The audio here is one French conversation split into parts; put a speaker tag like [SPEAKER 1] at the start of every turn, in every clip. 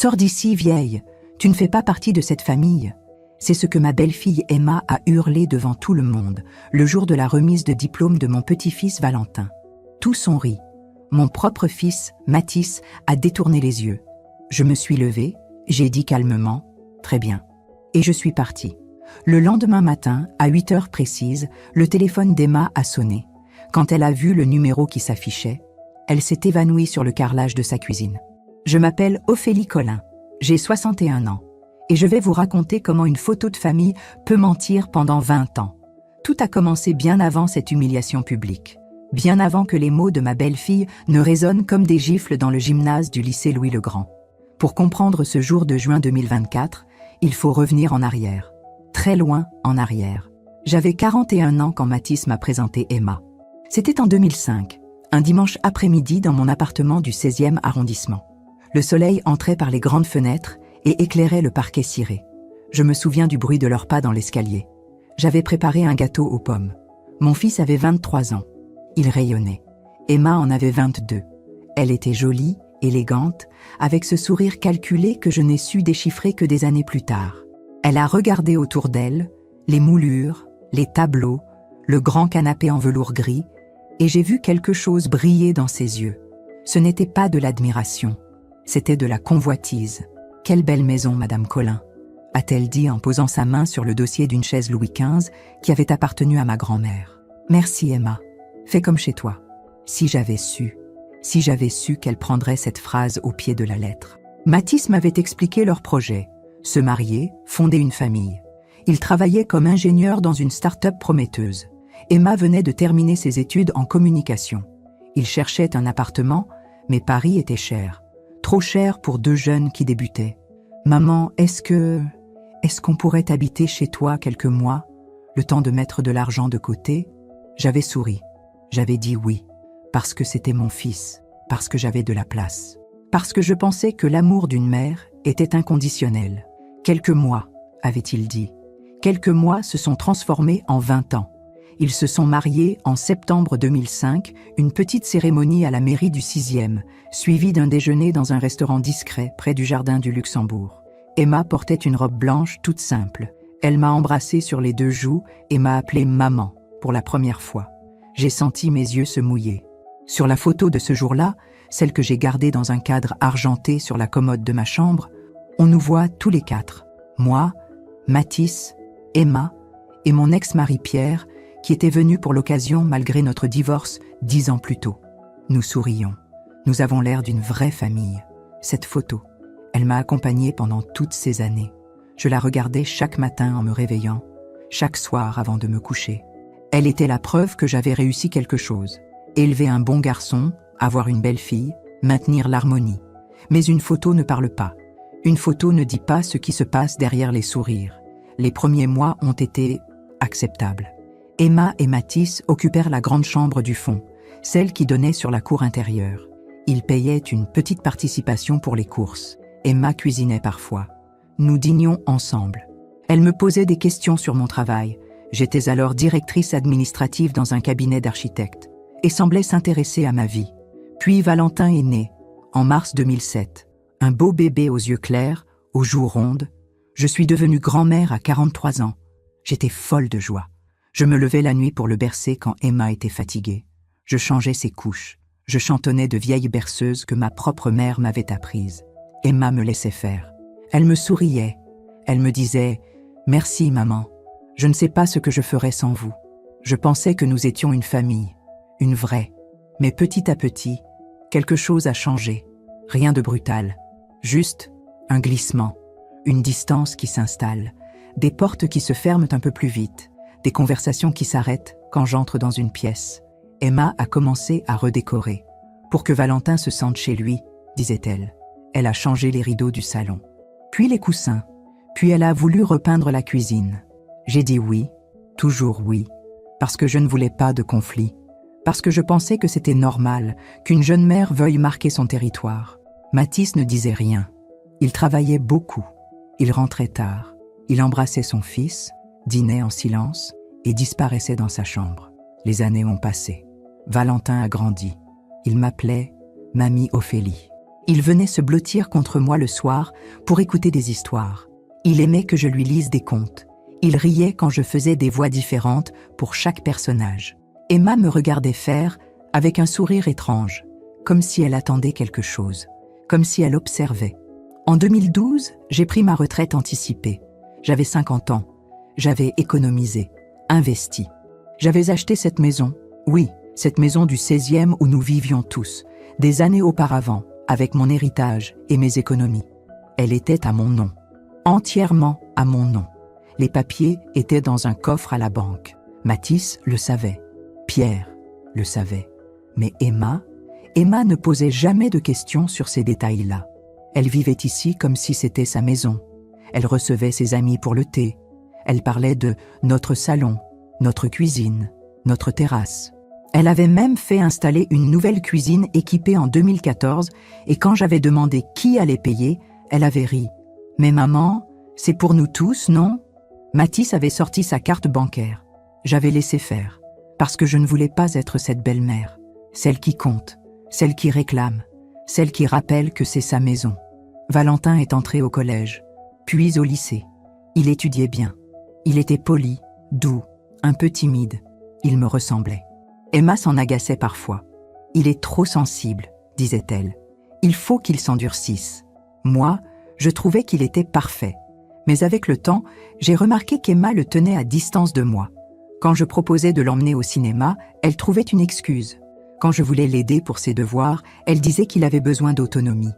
[SPEAKER 1] Sors d'ici, vieille, tu ne fais pas partie de cette famille. C'est ce que ma belle-fille Emma a hurlé devant tout le monde, le jour de la remise de diplôme de mon petit-fils Valentin. Tous ont ri. Mon propre fils, Mathis, a détourné les yeux. Je me suis levée, j'ai dit calmement « Très bien ». Et je suis partie. Le lendemain matin, à 8 heures précises, le téléphone d'Emma a sonné. Quand elle a vu le numéro qui s'affichait, elle s'est évanouie sur le carrelage de sa cuisine. Je m'appelle Ophélie Collin, j'ai 61 ans. Et je vais vous raconter comment une photo de famille peut mentir pendant 20 ans. Tout a commencé bien avant cette humiliation publique. Bien avant que les mots de ma belle-fille ne résonnent comme des gifles dans le gymnase du lycée Louis-le-Grand. Pour comprendre ce jour de juin 2024, il faut revenir en arrière. Très loin en arrière. J'avais 41 ans quand Mathis m'a présenté Emma. C'était en 2005, un dimanche après-midi dans mon appartement du 16e arrondissement. Le soleil entrait par les grandes fenêtres et éclairait le parquet ciré. Je me souviens du bruit de leurs pas dans l'escalier. J'avais préparé un gâteau aux pommes. Mon fils avait 23 ans. Il rayonnait. Emma en avait 22. Elle était jolie, élégante, avec ce sourire calculé que je n'ai su déchiffrer que des années plus tard. Elle a regardé autour d'elle, les moulures, les tableaux, le grand canapé en velours gris, et j'ai vu quelque chose briller dans ses yeux. Ce n'était pas de l'admiration, c'était de la convoitise. « Quelle belle maison, Madame Collin !» a-t-elle dit en posant sa main sur le dossier d'une chaise Louis XV qui avait appartenu à ma grand-mère. « Merci, Emma. Fais comme chez toi. » Si j'avais su qu'elle prendrait cette phrase au pied de la lettre. Mathis m'avait expliqué leur projet. Se marier, fonder une famille. Il travaillait comme ingénieur dans une start-up prometteuse. Emma venait de terminer ses études en communication. Il cherchait un appartement, mais Paris était cher. Trop cher pour deux jeunes qui débutaient. « Maman, est-ce qu'on pourrait habiter chez toi quelques mois, le temps de mettre de l'argent de côté ?» J'avais souri. J'avais dit oui, parce que c'était mon fils, parce que j'avais de la place, parce que je pensais que l'amour d'une mère était inconditionnel. Quelques mois, avait-il dit. Quelques mois se sont transformés en 20 ans. Ils se sont mariés en septembre 2005, une petite cérémonie à la mairie du 6e, suivie d'un déjeuner dans un restaurant discret près du jardin du Luxembourg. Emma portait une robe blanche toute simple. Elle m'a embrassée sur les deux joues et m'a appelée maman pour la première fois. J'ai senti mes yeux se mouiller. Sur la photo de ce jour-là, celle que j'ai gardée dans un cadre argenté sur la commode de ma chambre, on nous voit tous les quatre. Moi, Mathis, Emma et mon ex-mari Pierre, qui était venu pour l'occasion malgré notre divorce 10 ans plus tôt. Nous sourions. Nous avons l'air d'une vraie famille. Cette photo, elle m'a accompagnée pendant toutes ces années. Je la regardais chaque matin en me réveillant, chaque soir avant de me coucher. Elle était la preuve que j'avais réussi quelque chose. Élever un bon garçon, avoir une belle fille, maintenir l'harmonie. Mais une photo ne parle pas. Une photo ne dit pas ce qui se passe derrière les sourires. Les premiers mois ont été acceptables. Emma et Mathis occupèrent la grande chambre du fond, celle qui donnait sur la cour intérieure. Ils payaient une petite participation pour les courses. Emma cuisinait parfois. Nous dînions ensemble. Elle me posait des questions sur mon travail. J'étais alors directrice administrative dans un cabinet d'architecte et semblait s'intéresser à ma vie. Puis Valentin est né, en mars 2007. Un beau bébé aux yeux clairs, aux joues rondes. Je suis devenue grand-mère à 43 ans. J'étais folle de joie. Je me levais la nuit pour le bercer quand Emma était fatiguée. Je changeais ses couches. Je chantonnais de vieilles berceuses que ma propre mère m'avait apprises. Emma me laissait faire. Elle me souriait. Elle me disait « Merci, maman. Je ne sais pas ce que je ferais sans vous. » Je pensais que nous étions une famille, une vraie. Mais petit à petit, quelque chose a changé. Rien de brutal. Juste un glissement, une distance qui s'installe, des portes qui se ferment un peu plus vite, des conversations qui s'arrêtent quand j'entre dans une pièce. Emma a commencé à redécorer. Pour que Valentin se sente chez lui, disait-elle. Elle a changé les rideaux du salon, puis les coussins, puis elle a voulu repeindre la cuisine. J'ai dit oui, toujours oui, parce que je ne voulais pas de conflit, parce que je pensais que c'était normal qu'une jeune mère veuille marquer son territoire. Mathis ne disait rien. Il travaillait beaucoup. Il rentrait tard. Il embrassait son fils, dînait en silence et disparaissait dans sa chambre. Les années ont passé. Valentin a grandi. Il m'appelait Mamie Ophélie. Il venait se blottir contre moi le soir pour écouter des histoires. Il aimait que je lui lise des contes. Il riait quand je faisais des voix différentes pour chaque personnage. Emma me regardait faire avec un sourire étrange, comme si elle attendait quelque chose, comme si elle observait. En 2012, j'ai pris ma retraite anticipée. J'avais 50 ans. J'avais économisé, investi. J'avais acheté cette maison, oui, cette maison du 16e où nous vivions tous, des années auparavant, avec mon héritage et mes économies. Elle était à mon nom, entièrement à mon nom. Les papiers étaient dans un coffre à la banque. Mathis le savait, Pierre le savait. Mais Emma ne posait jamais de questions sur ces détails-là. Elle vivait ici comme si c'était sa maison. Elle recevait ses amis pour le thé. Elle parlait de notre salon, notre cuisine, notre terrasse. Elle avait même fait installer une nouvelle cuisine équipée en 2014 et quand j'avais demandé qui allait payer, elle avait ri. « Mais maman, c'est pour nous tous, non ?» Mathis avait sorti sa carte bancaire. J'avais laissé faire, parce que je ne voulais pas être cette belle-mère, celle qui compte, celle qui réclame, celle qui rappelle que c'est sa maison. Valentin est entré au collège, puis au lycée. Il étudiait bien. Il était poli, doux, un peu timide. Il me ressemblait. Emma s'en agaçait parfois. « Il est trop sensible », disait-elle. « Il faut qu'il s'endurcisse. » Moi, je trouvais qu'il était parfait. Mais avec le temps, j'ai remarqué qu'Emma le tenait à distance de moi. Quand je proposais de l'emmener au cinéma, elle trouvait une excuse. Quand je voulais l'aider pour ses devoirs, elle disait qu'il avait besoin d'autonomie.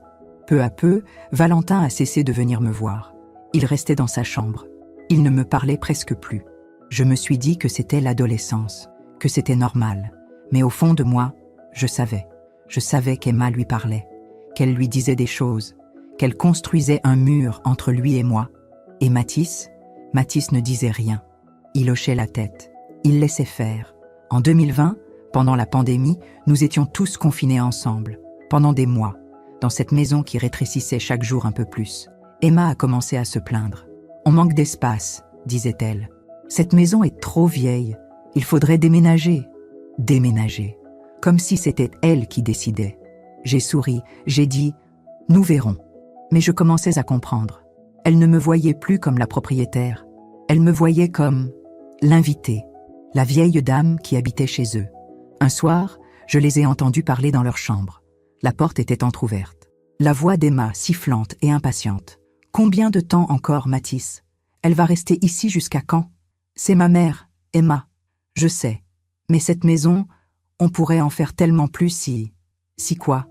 [SPEAKER 1] Peu à peu, Valentin a cessé de venir me voir. Il restait dans sa chambre. Il ne me parlait presque plus. Je me suis dit que c'était l'adolescence, que c'était normal. Mais au fond de moi, je savais. Je savais qu'Emma lui parlait, qu'elle lui disait des choses, qu'elle construisait un mur entre lui et moi. Et Mathis ne disait rien. Il hochait la tête. Il laissait faire. En 2020, pendant la pandémie, nous étions tous confinés ensemble, pendant des mois, dans cette maison qui rétrécissait chaque jour un peu plus. Emma a commencé à se plaindre. « On manque d'espace », disait-elle. « Cette maison est trop vieille. Il faudrait déménager. » Déménager. Comme si c'était elle qui décidait. J'ai souri, j'ai dit « Nous verrons ». Mais je commençais à comprendre. Elle ne me voyait plus comme la propriétaire. Elle me voyait comme l'invitée, la vieille dame qui habitait chez eux. Un soir, je les ai entendus parler dans leur chambre. La porte était entr'ouverte. La voix d'Emma, sifflante et impatiente. « Combien de temps encore, Mathis? Elle va rester ici jusqu'à quand? C'est ma mère, Emma. Je sais. Mais cette maison, on pourrait en faire tellement plus si... Si quoi?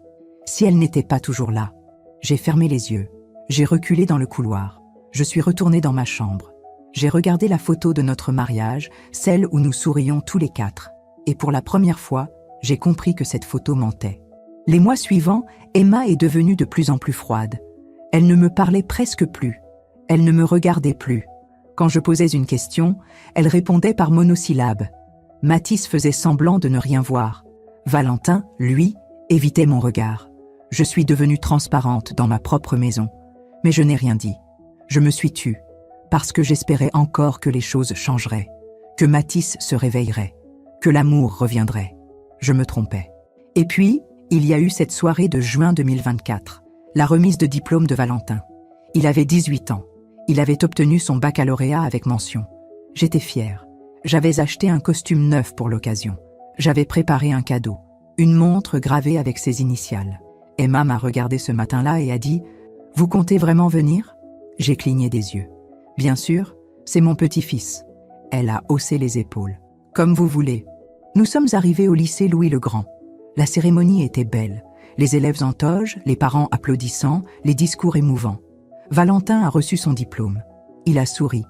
[SPEAKER 1] Si elle n'était pas toujours là. » J'ai fermé les yeux. J'ai reculé dans le couloir. Je suis retournée dans ma chambre. J'ai regardé la photo de notre mariage, celle où nous sourions tous les quatre. Et pour la première fois, j'ai compris que cette photo mentait. Les mois suivants, Emma est devenue de plus en plus froide. Elle ne me parlait presque plus. Elle ne me regardait plus. Quand je posais une question, elle répondait par monosyllabes. Mathis faisait semblant de ne rien voir. Valentin, lui, évitait mon regard. Je suis devenue transparente dans ma propre maison. Mais je n'ai rien dit. Je me suis tue, parce que j'espérais encore que les choses changeraient, que Mathis se réveillerait, que l'amour reviendrait. Je me trompais. Et puis, il y a eu cette soirée de juin 2024, la remise de diplôme de Valentin. Il avait 18 ans. Il avait obtenu son baccalauréat avec mention. J'étais fière. J'avais acheté un costume neuf pour l'occasion. J'avais préparé un cadeau, une montre gravée avec ses initiales. Emma m'a regardé ce matin-là et a dit « Vous comptez vraiment venir ?» J'ai cligné des yeux. « Bien sûr, c'est mon petit-fils. » Elle a haussé les épaules. « Comme vous voulez. » Nous sommes arrivés au lycée Louis-le-Grand. La cérémonie était belle. Les élèves en toge, les parents applaudissant, les discours émouvants. Valentin a reçu son diplôme. Il a souri.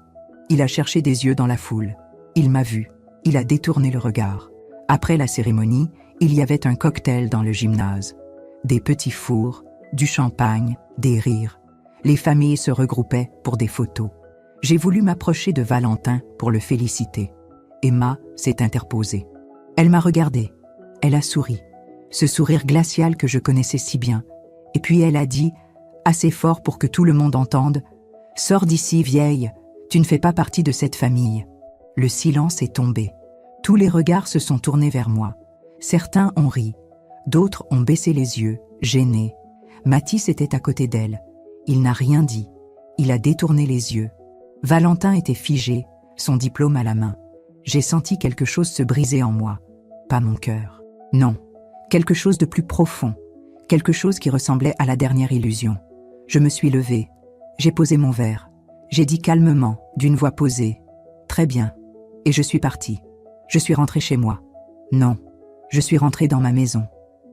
[SPEAKER 1] Il a cherché des yeux dans la foule. Il m'a vu. Il a détourné le regard. Après la cérémonie, il y avait un cocktail dans le gymnase. Des petits fours, du champagne, des rires. Les familles se regroupaient pour des photos. J'ai voulu m'approcher de Valentin pour le féliciter. Emma s'est interposée. Elle m'a regardée. Elle a souri. Ce sourire glacial que je connaissais si bien. Et puis elle a dit, assez fort pour que tout le monde entende, « Sors d'ici, vieille, tu ne fais pas partie de cette famille. » Le silence est tombé. Tous les regards se sont tournés vers moi. Certains ont ri. D'autres ont baissé les yeux, gênés. Mathis était à côté d'elle. Il n'a rien dit. Il a détourné les yeux. Valentin était figé, son diplôme à la main. J'ai senti quelque chose se briser en moi. Pas mon cœur. Non. Quelque chose de plus profond. Quelque chose qui ressemblait à la dernière illusion. Je me suis levée. J'ai posé mon verre. J'ai dit calmement, d'une voix posée. Très bien. Et je suis partie. Je suis rentrée chez moi. Non. Je suis rentrée dans ma maison.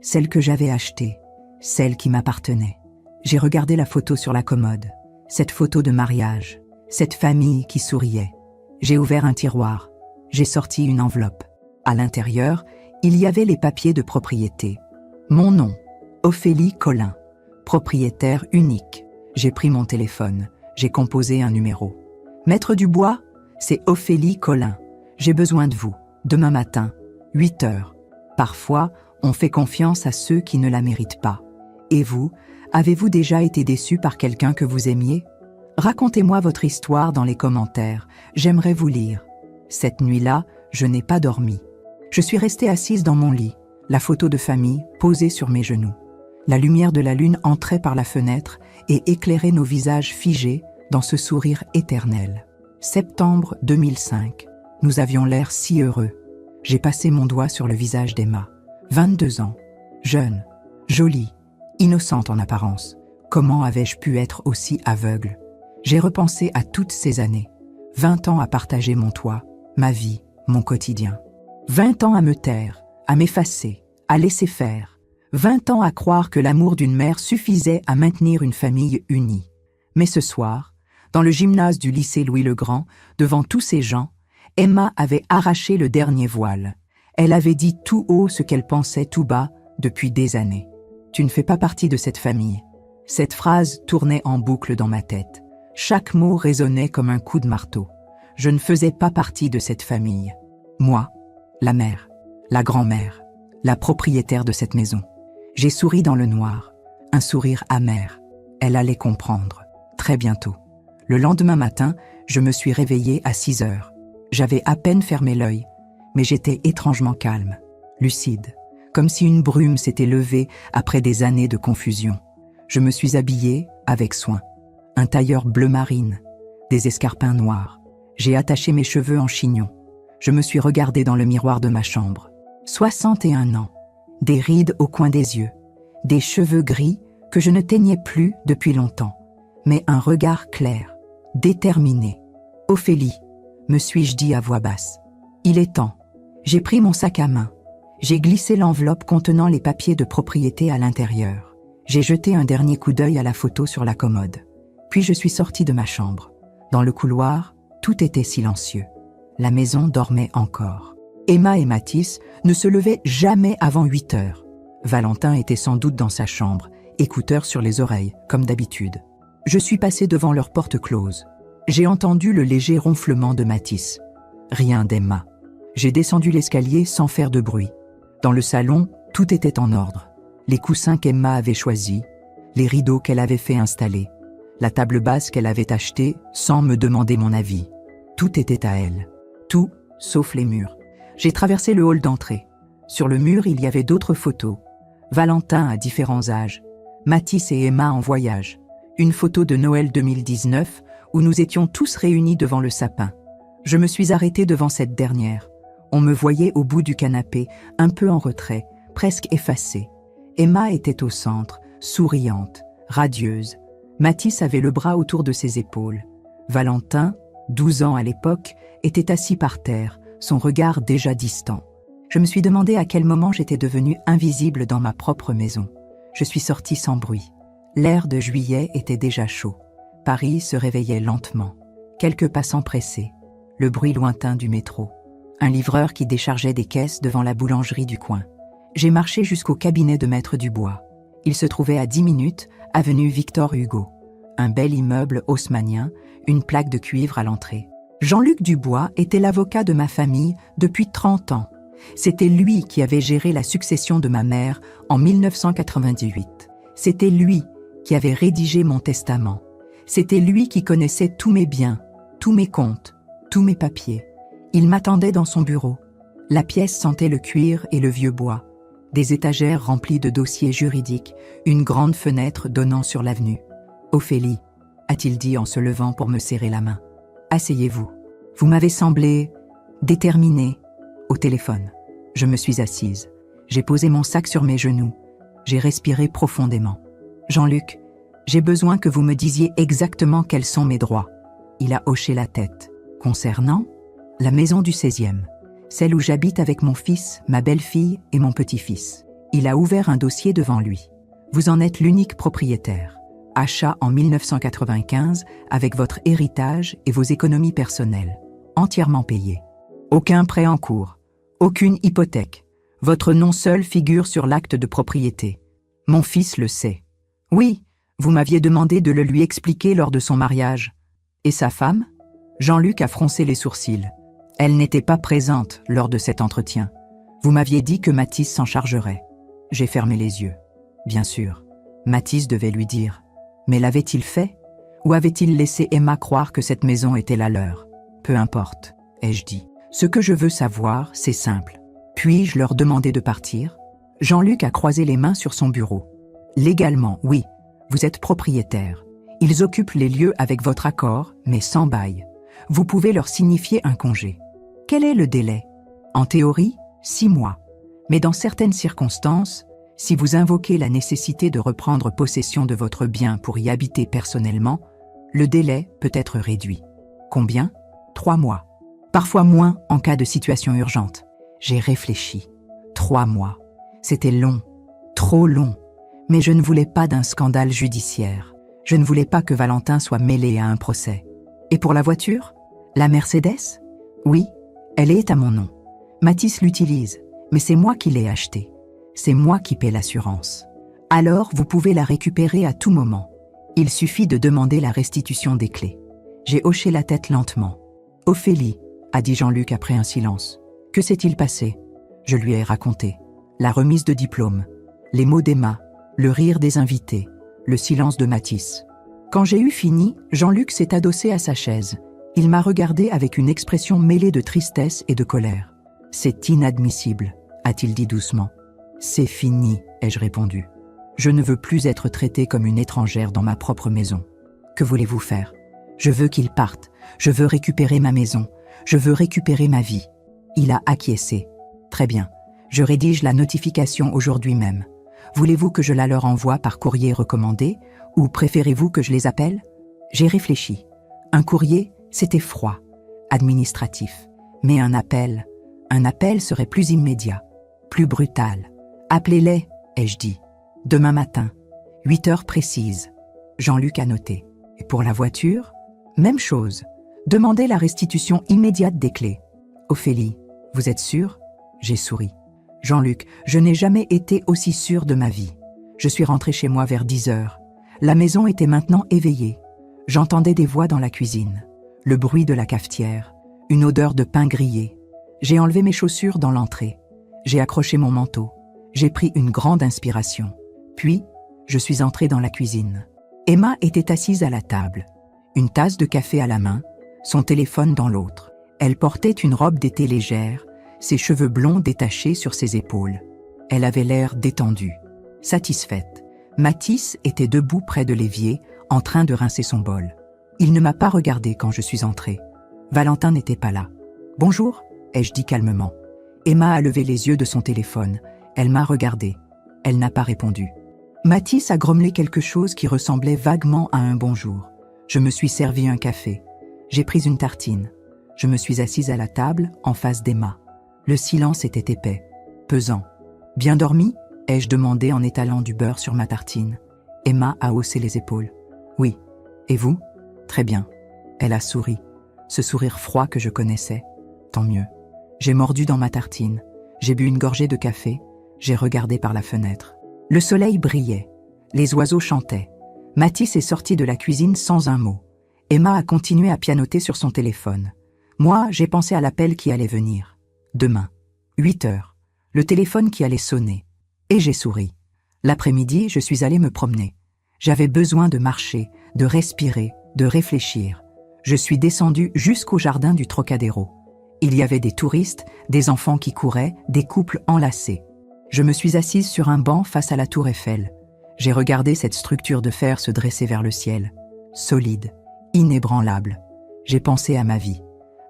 [SPEAKER 1] Celle que j'avais achetée. Celle qui m'appartenait. J'ai regardé la photo sur la commode. Cette photo de mariage. Cette famille qui souriait. J'ai ouvert un tiroir. J'ai sorti une enveloppe. À l'intérieur, il y avait les papiers de propriété. Mon nom, Ophélie Collin. Propriétaire unique. J'ai pris mon téléphone. J'ai composé un numéro. Maître Dubois, c'est Ophélie Collin. J'ai besoin de vous. Demain matin, 8 heures. Parfois, on fait confiance à ceux qui ne la méritent pas. Et vous, avez-vous déjà été déçu par quelqu'un que vous aimiez? Racontez-moi votre histoire dans les commentaires. J'aimerais vous lire. Cette nuit-là, je n'ai pas dormi. Je suis restée assise dans mon lit, la photo de famille posée sur mes genoux. La lumière de la lune entrait par la fenêtre et éclairait nos visages figés dans ce sourire éternel. Septembre 2005. Nous avions l'air si heureux. J'ai passé mon doigt sur le visage d'Emma. 22 ans. Jeune. Jolie. Innocente en apparence. Comment avais-je pu être aussi aveugle? J'ai repensé à toutes ces années. 20 ans à partager mon toit, ma vie, mon quotidien. 20 ans à me taire, à m'effacer, à laisser faire. 20 ans à croire que l'amour d'une mère suffisait à maintenir une famille unie. Mais ce soir, dans le gymnase du lycée Louis-le-Grand, devant tous ces gens, Emma avait arraché le dernier voile. Elle avait dit tout haut ce qu'elle pensait tout bas depuis des années. « Tu ne fais pas partie de cette famille. » Cette phrase tournait en boucle dans ma tête. Chaque mot résonnait comme un coup de marteau. Je ne faisais pas partie de cette famille. Moi, la mère, la grand-mère, la propriétaire de cette maison. J'ai souri dans le noir, un sourire amer. Elle allait comprendre, très bientôt. Le lendemain matin, je me suis réveillée à 6 heures. J'avais à peine fermé l'œil, mais j'étais étrangement calme, lucide, comme si une brume s'était levée après des années de confusion. Je me suis habillée avec soin. Un tailleur bleu marine, des escarpins noirs. J'ai attaché mes cheveux en chignon. Je me suis regardée dans le miroir de ma chambre. 61 ans, des rides au coin des yeux, des cheveux gris que je ne teignais plus depuis longtemps, mais un regard clair, déterminé. « Ophélie », me suis-je dit à voix basse. « Il est temps. » J'ai pris mon sac à main. J'ai glissé l'enveloppe contenant les papiers de propriété à l'intérieur. J'ai jeté un dernier coup d'œil à la photo sur la commode. Puis je suis sortie de ma chambre. Dans le couloir, tout était silencieux. La maison dormait encore. Emma et Mathis ne se levaient jamais avant 8 heures. Valentin était sans doute dans sa chambre, écouteurs sur les oreilles, comme d'habitude. Je suis passée devant leur porte close. J'ai entendu le léger ronflement de Mathis. Rien d'Emma. J'ai descendu l'escalier sans faire de bruit. Dans le salon, tout était en ordre. Les coussins qu'Emma avait choisis, les rideaux qu'elle avait fait installer, la table basse qu'elle avait achetée sans me demander mon avis. Tout était à elle. Tout, sauf les murs. J'ai traversé le hall d'entrée. Sur le mur, il y avait d'autres photos. Valentin à différents âges, Mathis et Emma en voyage. Une photo de Noël 2019 où nous étions tous réunis devant le sapin. Je me suis arrêtée devant cette dernière. On me voyait au bout du canapé, un peu en retrait, presque effacée. Emma était au centre, souriante, radieuse. Mathis avait le bras autour de ses épaules. Valentin, 12 ans à l'époque, était assis par terre, son regard déjà distant. Je me suis demandé à quel moment j'étais devenue invisible dans ma propre maison. Je suis sortie sans bruit. L'air de juillet était déjà chaud. Paris se réveillait lentement. Quelques passants pressés. Le bruit lointain du métro. Un livreur qui déchargeait des caisses devant la boulangerie du coin. J'ai marché jusqu'au cabinet de Maître Dubois. Il se trouvait à 10 minutes, avenue Victor Hugo. Un bel immeuble haussmannien, une plaque de cuivre à l'entrée. Jean-Luc Dubois était l'avocat de ma famille depuis 30 ans. C'était lui qui avait géré la succession de ma mère en 1998. C'était lui qui avait rédigé mon testament. C'était lui qui connaissait tous mes biens, tous mes comptes, tous mes papiers. Il m'attendait dans son bureau. La pièce sentait le cuir et le vieux bois. Des étagères remplies de dossiers juridiques, une grande fenêtre donnant sur l'avenue. « Ophélie », a-t-il dit en se levant pour me serrer la main. « Asseyez-vous. Vous m'avez semblé déterminée. » Au téléphone. Je me suis assise. J'ai posé mon sac sur mes genoux. J'ai respiré profondément. « Jean-Luc, j'ai besoin que vous me disiez exactement quels sont mes droits. » Il a hoché la tête. « Concernant la maison du 16e, celle où j'habite avec mon fils, ma belle-fille et mon petit-fils. » Il a ouvert un dossier devant lui. « Vous en êtes l'unique propriétaire. Achat en 1995 avec votre héritage et vos économies personnelles. Entièrement payées. Aucun prêt en cours. Aucune hypothèque. Votre nom seul figure sur l'acte de propriété. Mon fils le sait. Oui, vous m'aviez demandé de le lui expliquer lors de son mariage. Et sa femme ? Jean-Luc a froncé les sourcils. Elle n'était pas présente lors de cet entretien. Vous m'aviez dit que Mathis s'en chargerait. J'ai fermé les yeux. Bien sûr, Mathis devait lui dire. Mais l'avait-il fait ? Ou avait-il laissé Emma croire que cette maison était la leur ? Peu importe, ai-je dit. Ce que je veux savoir, c'est simple. Puis-je leur demander de partir ? Jean-Luc a croisé les mains sur son bureau. Légalement, oui, vous êtes propriétaire. Ils occupent les lieux avec votre accord, mais sans bail. Vous pouvez leur signifier un congé. Quel est le délai ? En théorie, 6 mois. Mais dans certaines circonstances, si vous invoquez la nécessité de reprendre possession de votre bien pour y habiter personnellement, le délai peut être réduit. Combien ? 3 mois. Parfois moins en cas de situation urgente. J'ai réfléchi. 3 mois. C'était long, trop long. Mais je ne voulais pas d'un scandale judiciaire. Je ne voulais pas que Valentin soit mêlé à un procès. Et pour la voiture ? La Mercedes ? Oui, elle est à mon nom. Mathis l'utilise, mais c'est moi qui l'ai achetée. C'est moi qui paie l'assurance. Alors vous pouvez la récupérer à tout moment. Il suffit de demander la restitution des clés. J'ai hoché la tête lentement. « Ophélie », a dit Jean-Luc après un silence. « Que s'est-il passé ?» Je lui ai raconté. La remise de diplôme, les mots d'Emma, le rire des invités, le silence de Mathis. Quand j'ai eu fini, Jean-Luc s'est adossé à sa chaise. Il m'a regardé avec une expression mêlée de tristesse et de colère. « C'est inadmissible », a-t-il dit doucement. « C'est fini », ai-je répondu. « Je ne veux plus être traitée comme une étrangère dans ma propre maison. Que voulez-vous faire ? Je veux qu'il parte. Je veux récupérer ma maison. Je veux récupérer ma vie. » Il a acquiescé. « Très bien. Je rédige la notification aujourd'hui même. Voulez-vous que je la leur envoie par courrier recommandé ou préférez-vous que je les appelle ? » J'ai réfléchi. Un courrier, c'était froid, administratif. Mais un appel serait plus immédiat, plus brutal. « Appelez-les », ai-je dit. « Demain matin, 8 heures précises. » Jean-Luc a noté. Et pour la voiture ? Même chose. Demandez la restitution immédiate des clés. « Ophélie, vous êtes sûre ?» J'ai souri. « Jean-Luc, je n'ai jamais été aussi sûre de ma vie. Je suis rentrée chez moi vers 10 heures. La maison était maintenant éveillée. J'entendais des voix dans la cuisine, le bruit de la cafetière, une odeur de pain grillé. J'ai enlevé mes chaussures dans l'entrée. J'ai accroché mon manteau. J'ai pris une grande inspiration. Puis, je suis entrée dans la cuisine. Emma était assise à la table, une tasse de café à la main, son téléphone dans l'autre. Elle portait une robe d'été légère, ses cheveux blonds détachés sur ses épaules. Elle avait l'air détendue, satisfaite. Mathis était debout près de l'évier, en train de rincer son bol. Il ne m'a pas regardé quand je suis entrée. Valentin n'était pas là. « Bonjour », ai-je dit calmement. Emma a levé les yeux de son téléphone. Elle m'a regardée. Elle n'a pas répondu. Mathis a grommelé quelque chose qui ressemblait vaguement à un bonjour. Je me suis servi un café. J'ai pris une tartine. Je me suis assise à la table, en face d'Emma. Le silence était épais, pesant. « Bien dormi ?» ai-je demandé en étalant du beurre sur ma tartine. Emma a haussé les épaules. « Oui. Et vous ? Très bien. » Elle a souri. Ce sourire froid que je connaissais. Tant mieux. J'ai mordu dans ma tartine. J'ai bu une gorgée de café. J'ai regardé par la fenêtre. Le soleil brillait. Les oiseaux chantaient. Mathis est sorti de la cuisine sans un mot. Emma a continué à pianoter sur son téléphone. Moi, j'ai pensé à l'appel qui allait venir. Demain, 8 heures. Le téléphone qui allait sonner. Et j'ai souri. L'après-midi, je suis allée me promener. J'avais besoin de marcher, de respirer, de réfléchir. Je suis descendue jusqu'au jardin du Trocadéro. Il y avait des touristes, des enfants qui couraient, des couples enlacés. Je me suis assise sur un banc face à la tour Eiffel. J'ai regardé cette structure de fer se dresser vers le ciel, solide, inébranlable. J'ai pensé à ma vie,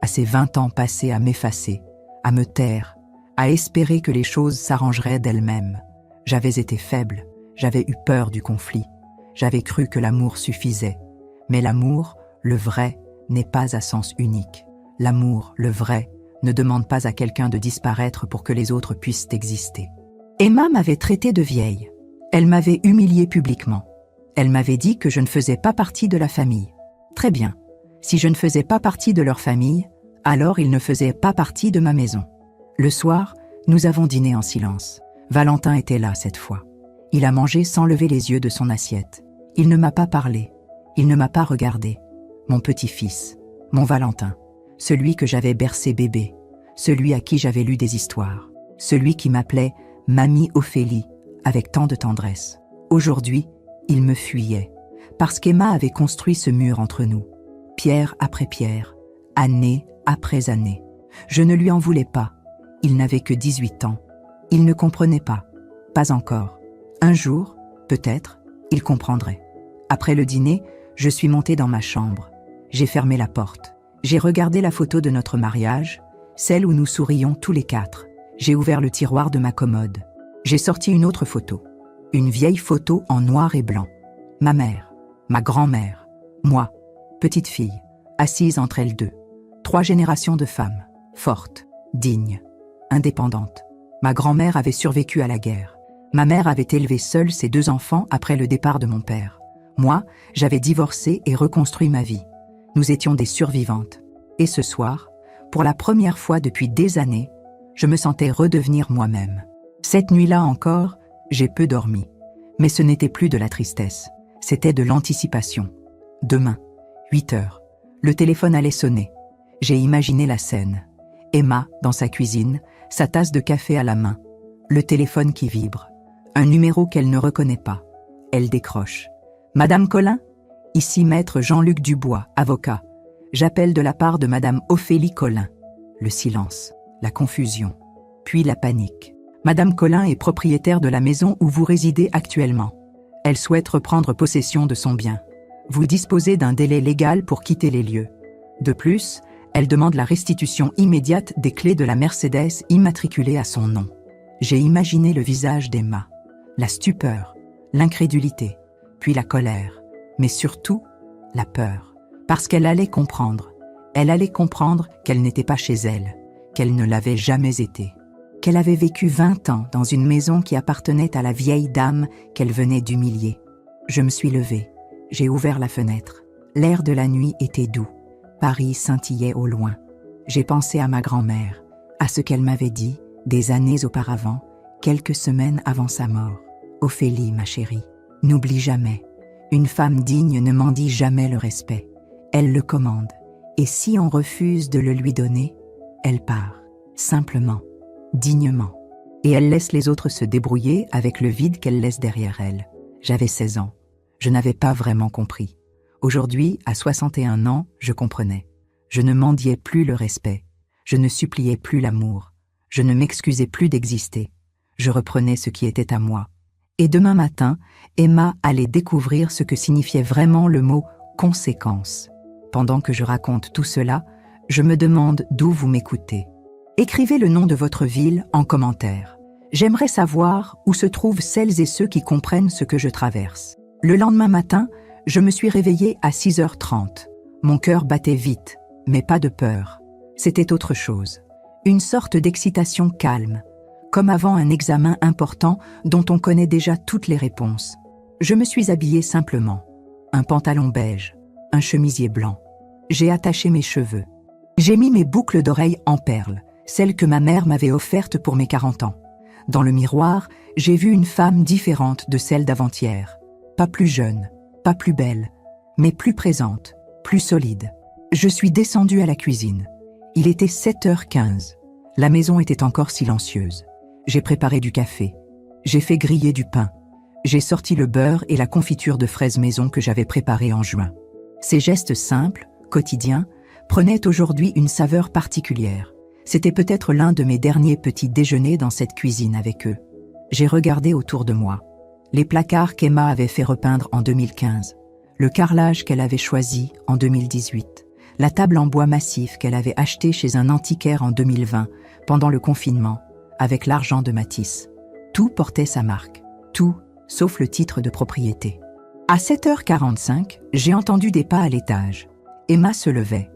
[SPEAKER 1] à ces 20 ans passés à m'effacer, à me taire, à espérer que les choses s'arrangeraient d'elles-mêmes. J'avais été faible, j'avais eu peur du conflit, j'avais cru que l'amour suffisait. Mais l'amour, le vrai, n'est pas à sens unique. L'amour, le vrai, ne demande pas à quelqu'un de disparaître pour que les autres puissent exister. Emma m'avait traitée de vieille. Elle m'avait humiliée publiquement. Elle m'avait dit que je ne faisais pas partie de la famille. Très bien. Si je ne faisais pas partie de leur famille, alors ils ne faisaient pas partie de ma maison. Le soir, nous avons dîné en silence. Valentin était là cette fois. Il a mangé sans lever les yeux de son assiette. Il ne m'a pas parlé. Il ne m'a pas regardé. Mon petit-fils, mon Valentin, celui que j'avais bercé bébé, celui à qui j'avais lu des histoires, celui qui m'appelait « Mamie Ophélie » avec tant de tendresse. Aujourd'hui, il me fuyait, parce qu'Emma avait construit ce mur entre nous, pierre après pierre, année après année. Je ne lui en voulais pas. Il n'avait que 18 ans. Il ne comprenait pas. Pas encore. Un jour, peut-être, il comprendrait. Après le dîner, je suis montée dans ma chambre. J'ai fermé la porte. J'ai regardé la photo de notre mariage, celle où nous sourions tous les quatre. J'ai ouvert le tiroir de ma commode. J'ai sorti une autre photo. Une vieille photo en noir et blanc. Ma mère, ma grand-mère, moi, petite fille, assise entre elles deux. 3 générations de femmes, fortes, dignes, indépendantes. Ma grand-mère avait survécu à la guerre. Ma mère avait élevé seule ses 2 enfants après le départ de mon père. Moi, j'avais divorcé et reconstruit ma vie. Nous étions des survivantes. Et ce soir, pour la première fois depuis des années, je me sentais redevenir moi-même. Cette nuit-là encore, j'ai peu dormi. Mais ce n'était plus de la tristesse, c'était de l'anticipation. Demain, 8 heures, le téléphone allait sonner. J'ai imaginé la scène. Emma, dans sa cuisine, sa tasse de café à la main. Le téléphone qui vibre. Un numéro qu'elle ne reconnaît pas. Elle décroche. « Madame Collin ? Ici maître Jean-Luc Dubois, avocat. J'appelle de la part de Madame Ophélie Collin. » Le silence, la confusion, puis la panique. Madame Collin est propriétaire de la maison où vous résidez actuellement. Elle souhaite reprendre possession de son bien. Vous disposez d'un délai légal pour quitter les lieux. De plus, elle demande la restitution immédiate des clés de la Mercedes immatriculée à son nom. J'ai imaginé le visage d'Emma, la stupeur, l'incrédulité, puis la colère, mais surtout la peur. Parce qu'elle allait comprendre. Elle allait comprendre qu'elle n'était pas chez elle, qu'elle ne l'avait jamais été. Qu'elle avait vécu 20 ans dans une maison qui appartenait à la vieille dame qu'elle venait d'humilier. Je me suis levée, j'ai ouvert la fenêtre. L'air de la nuit était doux. Paris scintillait au loin. J'ai pensé à ma grand-mère, à ce qu'elle m'avait dit des années auparavant, quelques semaines avant sa mort. « Ophélie, ma chérie, n'oublie jamais. Une femme digne ne mendie jamais le respect. Elle le commande. Et si on refuse de le lui donner, elle part, simplement. Dignement. Et elle laisse les autres se débrouiller avec le vide qu'elle laisse derrière elle. J'avais 16 ans. Je n'avais pas vraiment compris. Aujourd'hui, à 61 ans, je comprenais. Je ne mendiais plus le respect. Je ne suppliais plus l'amour. Je ne m'excusais plus d'exister. Je reprenais ce qui était à moi. Et demain matin, Emma allait découvrir ce que signifiait vraiment le mot « conséquence ». Pendant que je raconte tout cela, je me demande d'où vous m'écoutez. Écrivez le nom de votre ville en commentaire. J'aimerais savoir où se trouvent celles et ceux qui comprennent ce que je traverse. Le lendemain matin, je me suis réveillée à 6h30. Mon cœur battait vite, mais pas de peur. C'était autre chose. Une sorte d'excitation calme, comme avant un examen important dont on connaît déjà toutes les réponses. Je me suis habillée simplement. Un pantalon beige, un chemisier blanc. J'ai attaché mes cheveux. J'ai mis mes boucles d'oreilles en perles, celle que ma mère m'avait offerte pour mes 40 ans. Dans le miroir, j'ai vu une femme différente de celle d'avant-hier. Pas plus jeune, pas plus belle, mais plus présente, plus solide. Je suis descendue à la cuisine. Il était 7h15. La maison était encore silencieuse. J'ai préparé du café. J'ai fait griller du pain. J'ai sorti le beurre et la confiture de fraises maison que j'avais préparée en juin. Ces gestes simples, quotidiens, prenaient aujourd'hui une saveur particulière. C'était peut-être l'un de mes derniers petits déjeuners dans cette cuisine avec eux. J'ai regardé autour de moi. Les placards qu'Emma avait fait repeindre en 2015, le carrelage qu'elle avait choisi en 2018, la table en bois massif qu'elle avait achetée chez un antiquaire en 2020, pendant le confinement, avec l'argent de Matisse. Tout portait sa marque. Tout, sauf le titre de propriété. À 7h45, j'ai entendu des pas à l'étage. Emma se levait.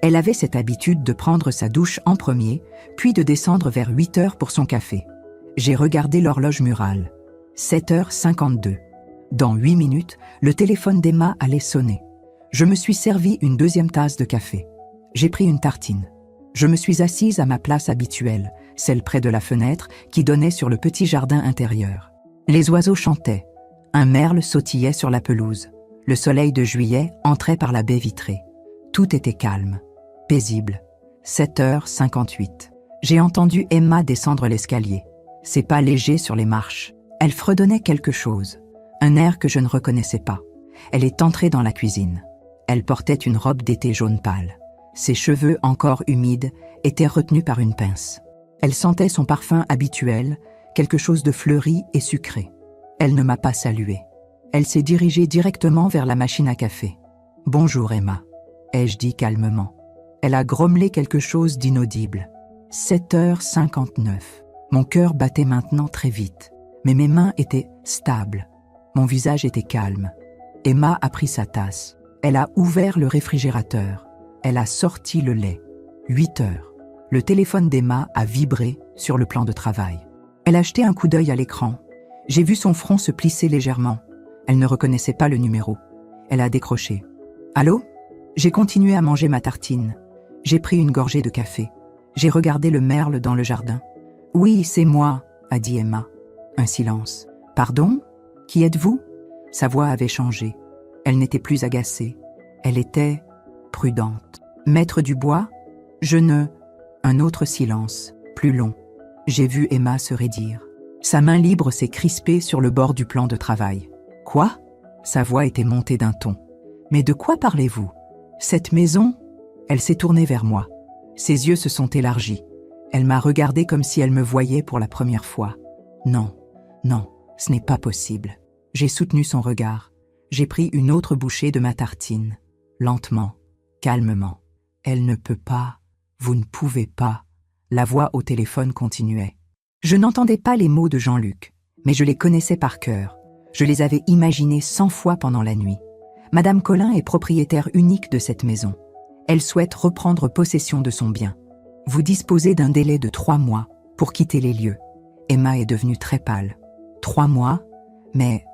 [SPEAKER 1] Elle avait cette habitude de prendre sa douche en premier, puis de descendre vers 8h pour son café. J'ai regardé l'horloge murale. 7h52. Dans 8 minutes, le téléphone d'Emma allait sonner. Je me suis servi une deuxième tasse de café. J'ai pris une tartine. Je me suis assise à ma place habituelle, celle près de la fenêtre qui donnait sur le petit jardin intérieur. Les oiseaux chantaient. Un merle sautillait sur la pelouse. Le soleil de juillet entrait par la baie vitrée. Tout était calme, paisible. 7h58. J'ai entendu Emma descendre l'escalier. Ses pas légers sur les marches. Elle fredonnait quelque chose. Un air que je ne reconnaissais pas. Elle est entrée dans la cuisine. Elle portait une robe d'été jaune pâle. Ses cheveux encore humides étaient retenus par une pince. Elle sentait son parfum habituel, quelque chose de fleuri et sucré. Elle ne m'a pas saluée. Elle s'est dirigée directement vers la machine à café. « Bonjour Emma », ai-je dit calmement. Elle a grommelé quelque chose d'inaudible. 7h59. Mon cœur battait maintenant très vite, mais mes mains étaient stables. Mon visage était calme. Emma a pris sa tasse. Elle a ouvert le réfrigérateur. Elle a sorti le lait. 8h. Le téléphone d'Emma a vibré sur le plan de travail. Elle a jeté un coup d'œil à l'écran. J'ai vu son front se plisser légèrement. Elle ne reconnaissait pas le numéro. Elle a décroché. « Allô ?» J'ai continué à manger ma tartine. J'ai pris une gorgée de café. J'ai regardé le merle dans le jardin. « Oui, c'est moi », a dit Emma. Un silence. « Pardon ? Qui êtes-vous » Sa voix avait changé. Elle n'était plus agacée. Elle était prudente. « Maître Dubois ? Je ne… » Un autre silence, plus long. J'ai vu Emma se raidir. Sa main libre s'est crispée sur le bord du plan de travail. « Quoi ?» Sa voix était montée d'un ton. « Mais de quoi parlez-vous ? Cette maison ?» Elle s'est tournée vers moi. Ses yeux se sont élargis. Elle m'a regardée comme si elle me voyait pour la première fois. « Non, non, ce n'est pas possible. » J'ai soutenu son regard. J'ai pris une autre bouchée de ma tartine. Lentement, calmement. « Elle ne peut pas. Vous ne pouvez pas. » La voix au téléphone continuait. Je n'entendais pas les mots de Jean-Luc, mais je les connaissais par cœur. Je les avais imaginés 100 fois pendant la nuit. Madame Collin est propriétaire unique de cette maison. Elle souhaite reprendre possession de son bien. Vous disposez d'un délai de 3 mois pour quitter les lieux. Emma est devenue très pâle. 3 mois ? Mais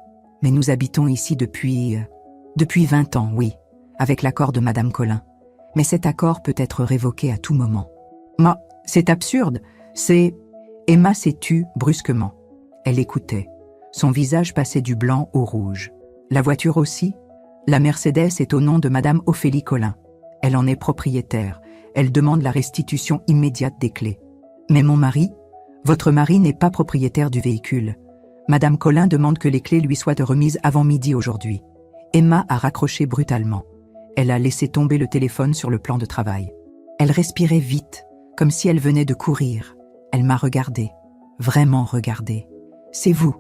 [SPEAKER 1] nous habitons ici depuis 20 ans, oui, avec l'accord de Madame Collin. Mais cet accord peut être révoqué à tout moment. C'est absurde, c'est… Emma s'est tue brusquement. Elle écoutait. Son visage passait du blanc au rouge. La voiture aussi ? La Mercedes est au nom de Madame Ophélie Collin. Elle en est propriétaire. Elle demande la restitution immédiate des clés. Mais mon mari ? Votre mari n'est pas propriétaire du véhicule. Madame Collin demande que les clés lui soient remises avant midi aujourd'hui. Emma a raccroché brutalement. Elle a laissé tomber le téléphone sur le plan de travail. Elle respirait vite, comme si elle venait de courir. Elle m'a regardée, vraiment regardée. « C'est vous »,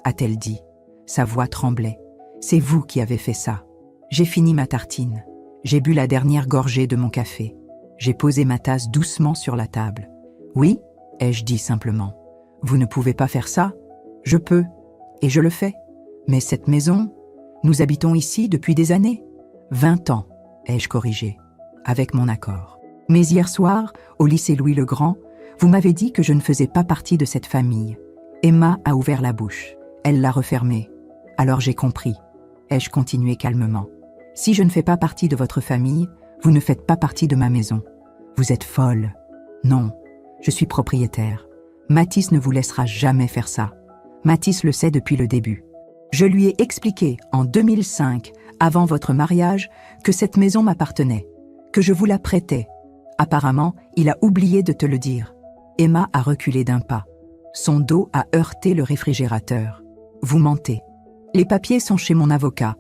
[SPEAKER 1] a-t-elle dit. Sa voix tremblait. « C'est vous qui avez fait ça. » J'ai fini ma tartine. J'ai bu la dernière gorgée de mon café. J'ai posé ma tasse doucement sur la table. « Oui », ai-je dit simplement. « Vous ne pouvez pas faire ça ? Je peux, et je le fais. Mais cette maison, nous habitons ici depuis des années. 20 ans, ai-je corrigé, avec mon accord. Mais hier soir, au lycée Louis-le-Grand, vous m'avez dit que je ne faisais pas partie de cette famille. » Emma a ouvert la bouche. Elle l'a refermée. Alors j'ai compris. Ai-je continué calmement. « Si je ne fais pas partie de votre famille, vous ne faites pas partie de ma maison. Vous êtes folle. Non, je suis propriétaire. Matisse ne vous laissera jamais faire ça. Matisse le sait depuis le début. Je lui ai expliqué en 2005, avant votre mariage, que cette maison m'appartenait, que je vous la prêtais. Apparemment, il a oublié de te le dire. » Emma a reculé d'un pas. Son dos a heurté le réfrigérateur. « Vous mentez. Les papiers sont chez mon avocat.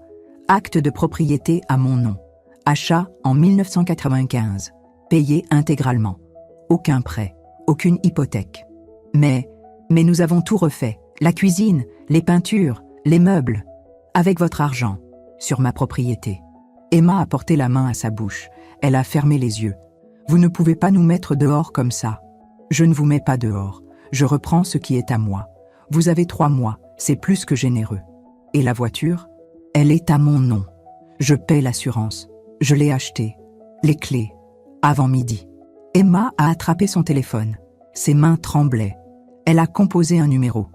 [SPEAKER 1] Acte de propriété à mon nom. Achat en 1995. Payé intégralement. Aucun prêt, aucune hypothèque. Mais nous avons tout refait, La cuisine, les peintures, les meubles. Avec votre argent, sur ma propriété. Emma a porté la main à sa bouche. Elle a fermé les yeux. Vous ne pouvez pas nous mettre dehors comme ça. Je ne vous mets pas dehors. Je reprends ce qui est à moi. Vous avez 3 mois, c'est plus que généreux. Et la voiture? Elle est à mon nom. Je paie l'assurance. Je l'ai achetée. Les clés. Avant midi. Emma a attrapé son téléphone. Ses mains tremblaient. Elle a composé un numéro.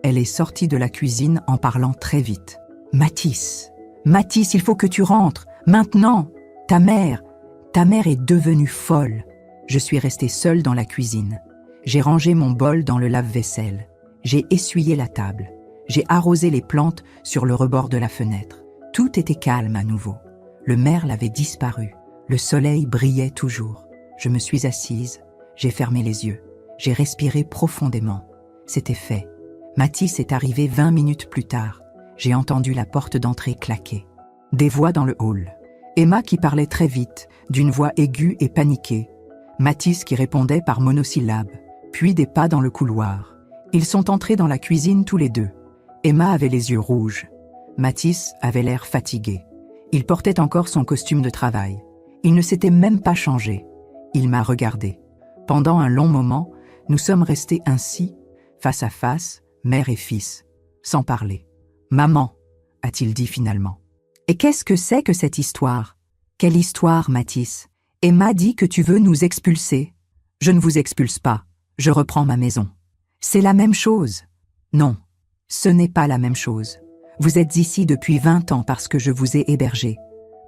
[SPEAKER 1] Elle est sortie de la cuisine en parlant très vite. Mathis, Mathis, il faut que tu rentres. Maintenant. Ta mère est devenue folle. Je suis restée seule dans la cuisine. J'ai rangé mon bol dans le lave-vaisselle. J'ai essuyé la table. J'ai arrosé les plantes sur le rebord de la fenêtre. Tout était calme à nouveau. Le merle avait disparu. Le soleil brillait toujours. Je me suis assise. J'ai fermé les yeux. J'ai respiré profondément. C'était fait. Mathis est arrivé 20 minutes plus tard. J'ai entendu la porte d'entrée claquer. Des voix dans le hall. Emma qui parlait très vite, d'une voix aiguë et paniquée. Mathis qui répondait par monosyllabes. Puis des pas dans le couloir. Ils sont entrés dans la cuisine tous les deux. Emma avait les yeux rouges. Mathis avait l'air fatigué. Il portait encore son costume de travail. Il ne s'était même pas changé. Il m'a regardé. Pendant un long moment, nous sommes restés ainsi, face à face, mère et fils, sans parler. « Maman », a-t-il dit finalement. « Et qu'est-ce que c'est que cette histoire ?»« Quelle histoire, Mathis ? Emma dit que tu veux nous expulser. »« Je ne vous expulse pas. Je reprends ma maison. »« C'est la même chose. »« Non, ce n'est pas la même chose. Vous êtes ici depuis 20 ans parce que je vous ai hébergé.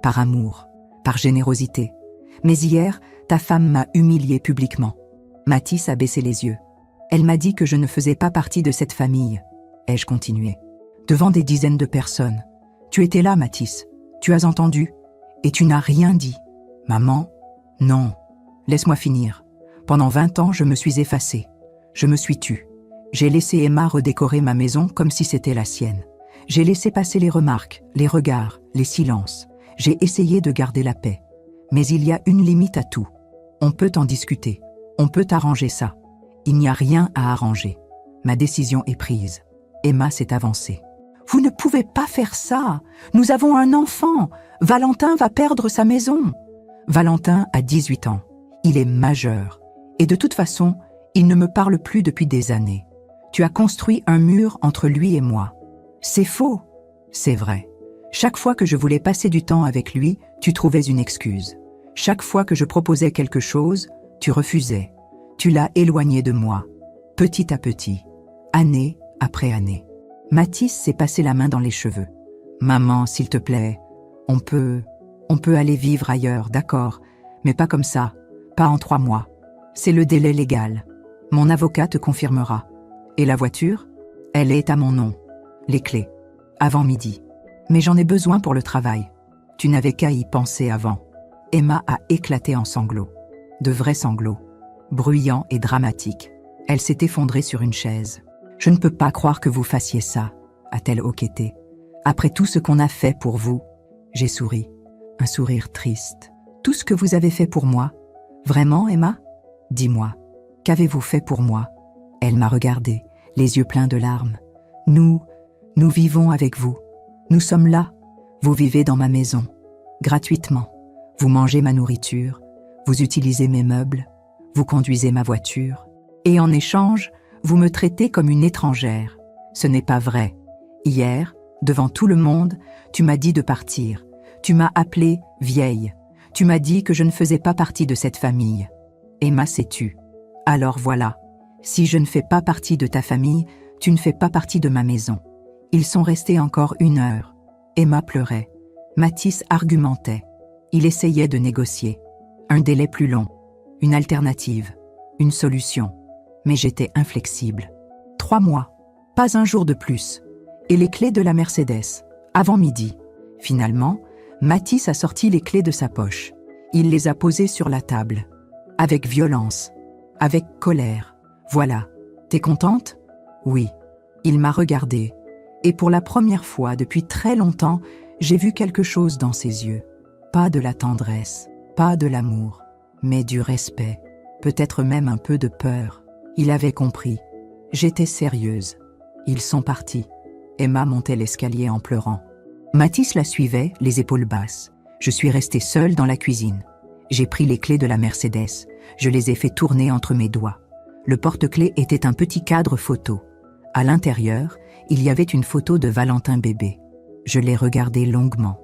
[SPEAKER 1] Par amour, par générosité. Mais hier, ta femme m'a humilié publiquement. » Mathis a baissé les yeux. Elle m'a dit que je ne faisais pas partie de cette famille. Ai-je continué. Devant des dizaines de personnes. Tu étais là, Mathis. Tu as entendu. Et tu n'as rien dit. Maman? Non. Laisse-moi finir. Pendant 20 ans, je me suis effacée. Je me suis tue. J'ai laissé Emma redécorer ma maison comme si c'était la sienne. J'ai laissé passer les remarques, les regards, les silences. J'ai essayé de garder la paix. Mais il y a une limite à tout. On peut en discuter. On peut arranger ça. Il n'y a rien à arranger. Ma décision est prise. Emma s'est avancée. Vous ne pouvez pas faire ça. Nous avons un enfant. Valentin va perdre sa maison. Valentin a 18 ans. Il est majeur. Et de toute façon, il ne me parle plus depuis des années. Tu as construit un mur entre lui et moi. C'est faux. C'est vrai. Chaque fois que je voulais passer du temps avec lui, tu trouvais une excuse. Chaque fois que je proposais quelque chose, tu refusais. Tu l'as éloigné de moi, petit à petit, année après année. Mathis s'est passé la main dans les cheveux. Maman, s'il te plaît, on peut aller vivre ailleurs, d'accord, mais pas comme ça, pas en 3 mois. C'est le délai légal. Mon avocat te confirmera. Et la voiture? Elle est à mon nom. Les clés. Avant midi. Mais j'en ai besoin pour le travail. Tu n'avais qu'à y penser avant. Emma a éclaté en sanglots. De vrais sanglots. Bruyants et dramatiques. Elle s'est effondrée sur une chaise. « Je ne peux pas croire que vous fassiez ça », a-t-elle hoqueté. « Après tout ce qu'on a fait pour vous ?» J'ai souri. Un sourire triste. « Tout ce que vous avez fait pour moi ? Vraiment, Emma ? Dis-moi, qu'avez-vous fait pour moi ?» Elle m'a regardé, les yeux pleins de larmes. « Nous vivons avec vous. Nous sommes là. Vous vivez dans ma maison. Gratuitement. Vous mangez ma nourriture. Vous utilisez mes meubles. Vous conduisez ma voiture. Et en échange, vous me traitez comme une étrangère. Ce n'est pas vrai. Hier, devant tout le monde, tu m'as dit de partir. Tu m'as appelée vieille. Tu m'as dit que je ne faisais pas partie de cette famille. Emma s'est tue. Alors voilà. Si je ne fais pas partie de ta famille, tu ne fais pas partie de ma maison. Ils sont restés encore 1 heure. Emma pleurait. Mathis argumentait. Il essayait de négocier. Un délai plus long. Une alternative. Une solution. Mais j'étais inflexible. 3 mois. Pas un jour de plus. Et les clés de la Mercedes. Avant midi. Finalement, Mathis a sorti les clés de sa poche. Il les a posées sur la table. Avec violence. Avec colère. Voilà. T'es contente ? Oui. Il m'a regardée. Et pour la première fois depuis très longtemps, j'ai vu quelque chose dans ses yeux. Pas de la tendresse, pas de l'amour, mais du respect. Peut-être même un peu de peur. Il avait compris. J'étais sérieuse. Ils sont partis. Emma montait l'escalier en pleurant. Mathis la suivait, les épaules basses. Je suis restée seule dans la cuisine. J'ai pris les clés de la Mercedes. Je les ai fait tourner entre mes doigts. Le porte-clés était un petit cadre photo. À l'intérieur, il y avait une photo de Valentin bébé. Je l'ai regardé longuement.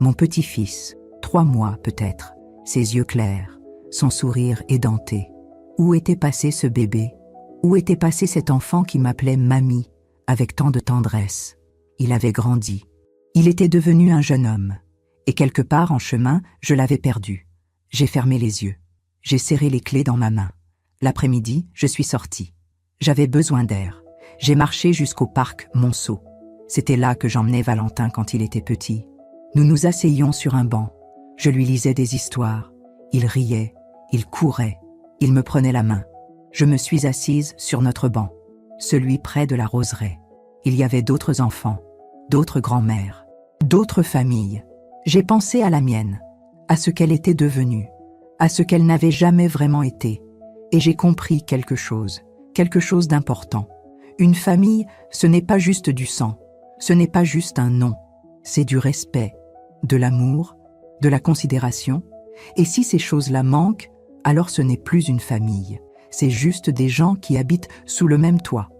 [SPEAKER 1] Mon petit-fils, 3 mois peut-être, ses yeux clairs, son sourire édenté. Où était passé ce bébé? Où était passé cet enfant qui m'appelait mamie, avec tant de tendresse? Il avait grandi. Il était devenu un jeune homme. Et quelque part en chemin, je l'avais perdu. J'ai fermé les yeux. J'ai serré les clés dans ma main. L'après-midi, je suis sortie. J'avais besoin d'air. J'ai marché jusqu'au parc Monceau. C'était là que j'emmenais Valentin quand il était petit. Nous nous asseyions sur un banc. Je lui lisais des histoires. Il riait, il courait, il me prenait la main. Je me suis assise sur notre banc, celui près de la roseraie. Il y avait d'autres enfants, d'autres grands-mères, d'autres familles. J'ai pensé à la mienne, à ce qu'elle était devenue, à ce qu'elle n'avait jamais vraiment été. Et j'ai compris quelque chose d'important. Une famille, ce n'est pas juste du sang, ce n'est pas juste un nom, c'est du respect, de l'amour, de la considération. Et si ces choses-là manquent, alors ce n'est plus une famille, c'est juste des gens qui habitent sous le même toit.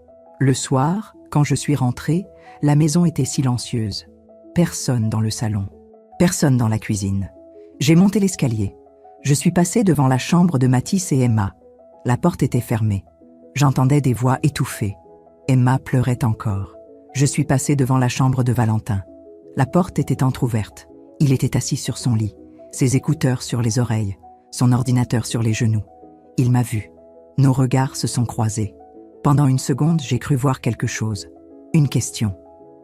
[SPEAKER 1] Le soir, quand je suis rentrée, la maison était silencieuse. Personne dans le salon, personne dans la cuisine. J'ai monté l'escalier. Je suis passée devant la chambre de Mathis et Emma. La porte était fermée. J'entendais des voix étouffées. Emma pleurait encore. Je suis passée devant la chambre de Valentin. La porte était entr'ouverte. Il était assis sur son lit, ses écouteurs sur les oreilles, son ordinateur sur les genoux. Il m'a vue. Nos regards se sont croisés. Pendant une seconde, j'ai cru voir quelque chose. Une question,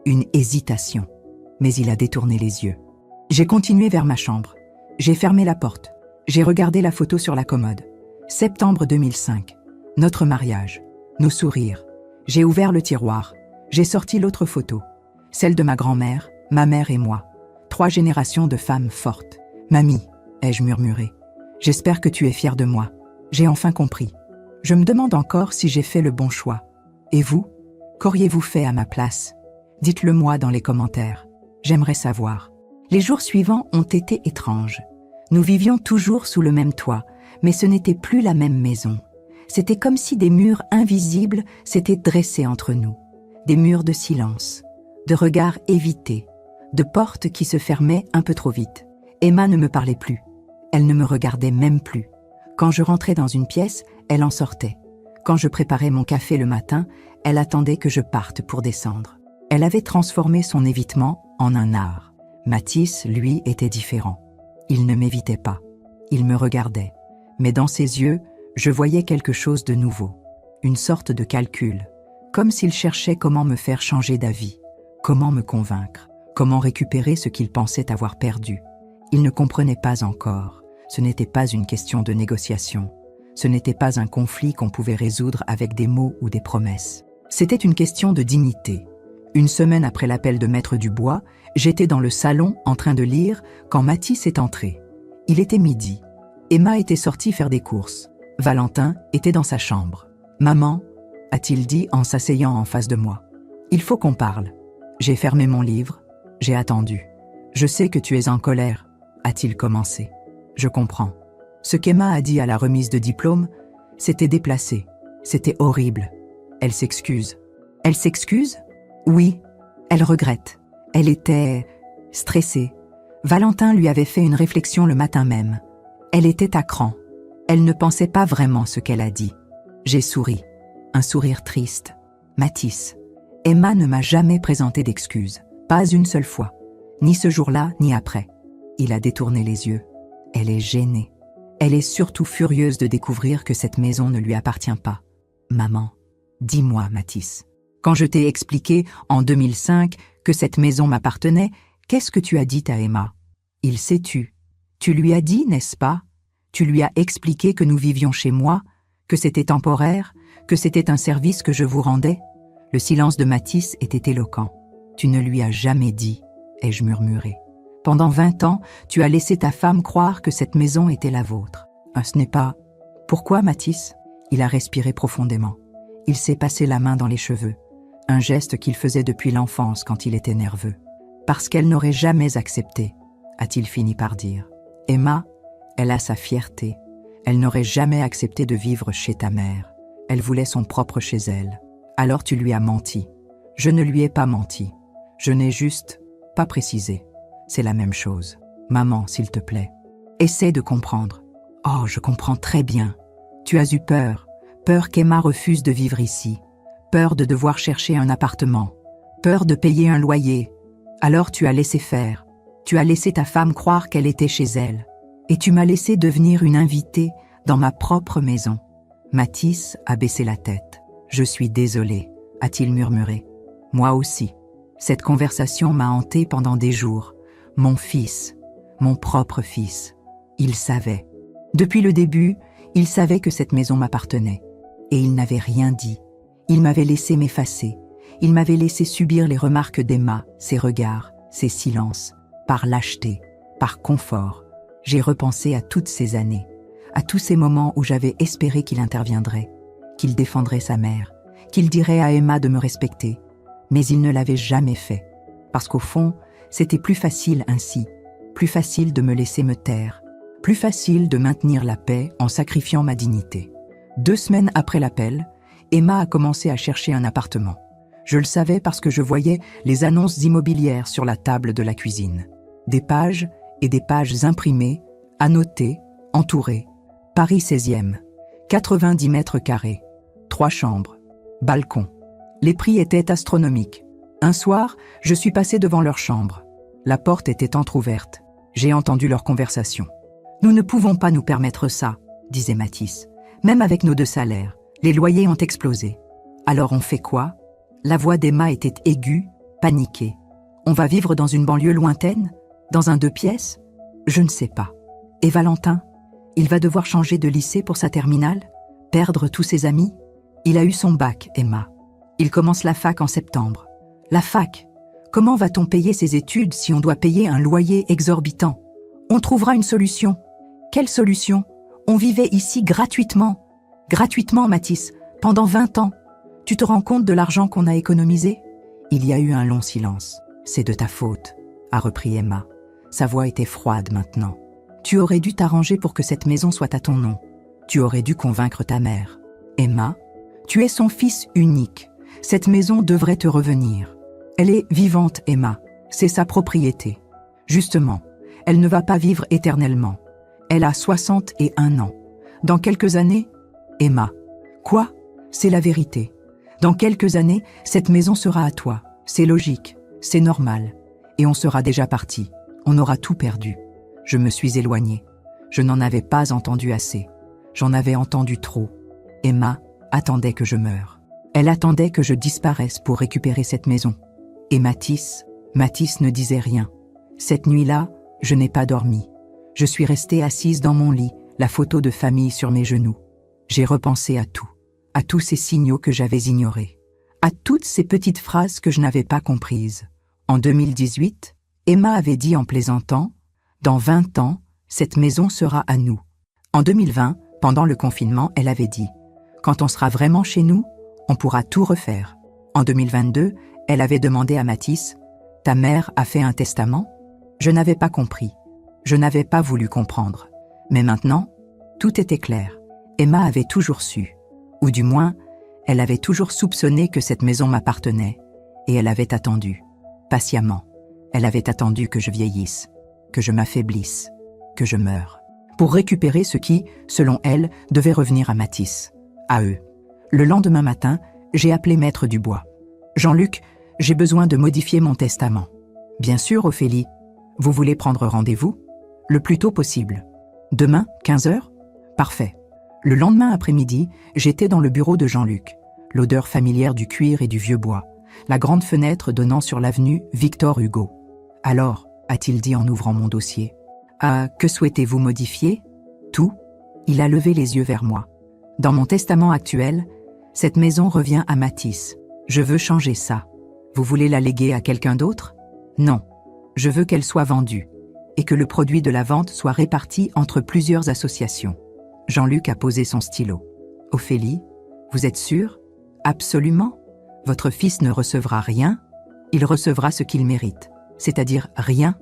[SPEAKER 1] une hésitation. Mais il a détourné les yeux. J'ai continué vers ma chambre. J'ai fermé la porte. J'ai regardé la photo sur la commode. Septembre 2005. Notre mariage. Nos sourires. J'ai ouvert le tiroir. J'ai sorti l'autre photo. Celle de ma grand-mère, ma mère et moi. 3 générations de femmes fortes. Mamie, ai-je murmuré. J'espère que tu es fière de moi. J'ai enfin compris. Je me demande encore si j'ai fait le bon choix. Et vous? Qu'auriez-vous fait à ma place? Dites-le moi dans les commentaires. J'aimerais savoir. Les jours suivants ont été étranges. Nous vivions toujours sous le même toit, mais ce n'était plus la même maison. C'était comme si des murs invisibles s'étaient dressés entre nous. Des murs de silence, de regards évités, de portes qui se fermaient un peu trop vite. Emma ne me parlait plus. Elle ne me regardait même plus. Quand je rentrais dans une pièce, elle en sortait. Quand je préparais mon café le matin, elle attendait que je parte pour descendre. Elle avait transformé son évitement en un art. Mathis, lui, était différent. Il ne m'évitait pas. Il me regardait. Mais dans ses yeux, je voyais quelque chose de nouveau. Une sorte de calcul. Comme s'il cherchait comment me faire changer d'avis. Comment me convaincre. Comment récupérer ce qu'il pensait avoir perdu. Il ne comprenait pas encore. Ce n'était pas une question de négociation. Ce n'était pas un conflit qu'on pouvait résoudre avec des mots ou des promesses. C'était une question de dignité. Une semaine après l'appel de Maître Dubois, j'étais dans le salon en train de lire quand Mathis est entré. Il était midi. Emma était sortie faire des courses. Valentin était dans sa chambre. « Maman » a-t-il dit en s'asseyant en face de moi. « Il faut qu'on parle. » J'ai fermé mon livre. J'ai attendu. « Je sais que tu es en colère » a-t-il commencé. « Je comprends. Ce qu'Emma a dit à la remise de diplôme, c'était déplacé. C'était horrible. Elle s'excuse. » Elle s'excuse? Oui. Elle regrette. Elle était stressée. Valentin lui avait fait une réflexion le matin même. Elle était à cran. Elle ne pensait pas vraiment ce qu'elle a dit. J'ai souri. Un sourire triste. Mathis. Emma ne m'a jamais présenté d'excuses. Pas une seule fois. Ni ce jour-là, ni après. Il a détourné les yeux. Elle est gênée. Elle est surtout furieuse de découvrir que cette maison ne lui appartient pas. Maman, dis-moi, Mathis. Quand je t'ai expliqué, en 2005, que cette maison m'appartenait, qu'est-ce que tu as dit à Emma? Il s'est tu. Tu lui as dit, n'est-ce pas? Tu lui as expliqué que nous vivions chez moi, que c'était temporaire, que c'était un service que je vous rendais? Le silence de Mathis était éloquent. Tu ne lui as jamais dit, ai-je murmuré. Pendant 20 ans, tu as laissé ta femme croire que cette maison était la vôtre. Ah, ce n'est pas... Pourquoi, Mathis? Il a respiré profondément. Il s'est passé la main dans les cheveux. un geste qu'il faisait depuis l'enfance quand il était nerveux. Parce qu'elle n'aurait jamais accepté, a-t-il fini par dire. Emma, elle a sa fierté. Elle n'aurait jamais accepté de vivre chez ta mère. Elle voulait son propre chez elle. Alors tu lui as menti. Je ne lui ai pas menti. Je n'ai juste pas précisé. C'est la même chose. Maman, s'il te plaît, essaie de comprendre. Oh, je comprends très bien. Tu as eu peur. Peur qu'Emma refuse de vivre ici. Peur de devoir chercher un appartement. Peur de payer un loyer. Alors tu as laissé faire. Tu as laissé ta femme croire qu'elle était chez elle. Et tu m'as laissé devenir une invitée dans ma propre maison. Mathis a baissé la tête. Je suis désolé, a-t-il murmuré. Moi aussi. Cette conversation m'a hanté pendant des jours. Mon fils, mon propre fils. Il savait. Depuis le début, il savait que cette maison m'appartenait. Et il n'avait rien dit. Il m'avait laissé m'effacer. Il m'avait laissé subir les remarques d'Emma, ses regards, ses silences, par lâcheté, par confort. J'ai repensé à toutes ces années, à tous ces moments où j'avais espéré qu'il interviendrait, qu'il défendrait sa mère, qu'il dirait à Emma de me respecter. Mais il ne l'avait jamais fait, parce qu'au fond, c'était plus facile ainsi, plus facile de me laisser me taire, plus facile de maintenir la paix en sacrifiant ma dignité. 2 semaines après l'appel, Emma a commencé à chercher un appartement. Je le savais parce que je voyais les annonces immobilières sur la table de la cuisine. Des pages et des pages imprimées, annotées, entourées. Paris 16e, 90 mètres carrés, 3 chambres, balcon. Les prix étaient astronomiques. Un soir, je suis passé devant leur chambre. La porte était entr'ouverte. J'ai entendu leur conversation. Nous ne pouvons pas nous permettre ça, disait Mathis. Même avec nos 2 salaires, les loyers ont explosé. Alors on fait quoi? La voix d'Emma était aiguë, paniquée. On va vivre dans une banlieue lointaine? Dans un 2 pièces? Je ne sais pas. Et Valentin? Il va devoir changer de lycée pour sa terminale? Perdre tous ses amis? Il a eu son bac, Emma. Il commence la fac en septembre. La fac? Comment va-t-on payer ses études si on doit payer un loyer exorbitant? On trouvera une solution. Quelle solution? On vivait ici gratuitement. Gratuitement, Mathis, pendant 20 ans. Tu te rends compte de l'argent qu'on a économisé? Il y a eu un long silence. C'est de ta faute, a repris Emma. Sa voix était froide maintenant. Tu aurais dû t'arranger pour que cette maison soit à ton nom. Tu aurais dû convaincre ta mère. Emma, tu es son fils unique. Cette maison devrait te revenir. Elle est vivante, Emma. C'est sa propriété. Justement, elle ne va pas vivre éternellement. Elle a 61 ans. Dans quelques années, Emma. Quoi? C'est la vérité. Dans quelques années, cette maison sera à toi. C'est logique, c'est normal. Et on sera déjà parti. On aura tout perdu. Je me suis éloignée. Je n'en avais pas entendu assez. J'en avais entendu trop. Emma attendait que je meure. Elle attendait que je disparaisse pour récupérer cette maison. Et Mathis ne disait rien. Cette nuit-là, je n'ai pas dormi. Je suis restée assise dans mon lit, la photo de famille sur mes genoux. J'ai repensé à tout, à tous ces signaux que j'avais ignorés, à toutes ces petites phrases que je n'avais pas comprises. En 2018, Emma avait dit en plaisantant « Dans 20 ans, cette maison sera à nous ». En 2020, pendant le confinement, elle avait dit « Quand on sera vraiment chez nous, on pourra tout refaire ». En 2022, elle avait demandé à Mathis « Ta mère a fait un testament ?» Je n'avais pas compris. Je n'avais pas voulu comprendre. Mais maintenant, tout était clair. Emma avait toujours su. Ou du moins, elle avait toujours soupçonné que cette maison m'appartenait. Et elle avait attendu. Patiemment. Elle avait attendu que je vieillisse, que je m'affaiblisse, que je meure. Pour récupérer ce qui, selon elle, devait revenir à Mathis. À eux. Le lendemain matin, j'ai appelé Maître Dubois. « Jean-Luc, j'ai besoin de modifier mon testament. » « Bien sûr, Ophélie. Vous voulez prendre rendez-vous ? Le plus tôt possible. Demain, 15 heures ? Parfait. » Le lendemain après-midi, j'étais dans le bureau de Jean-Luc. L'odeur familière du cuir et du vieux bois. La grande fenêtre donnant sur l'avenue Victor Hugo. « Alors, a-t-il dit en ouvrant mon dossier. « Ah, que souhaitez-vous modifier ? Tout ?» Il a levé les yeux vers moi. « Dans mon testament actuel, cette maison revient à Mathis. Je veux changer ça. Vous voulez la léguer à quelqu'un d'autre ? Non. Je veux qu'elle soit vendue. Et que le produit de la vente soit réparti entre plusieurs associations. » Jean-Luc a posé son stylo. « Ophélie, vous êtes sûre ? Absolument ? Votre fils ne recevra rien, il recevra ce qu'il mérite. C'est-à-dire rien.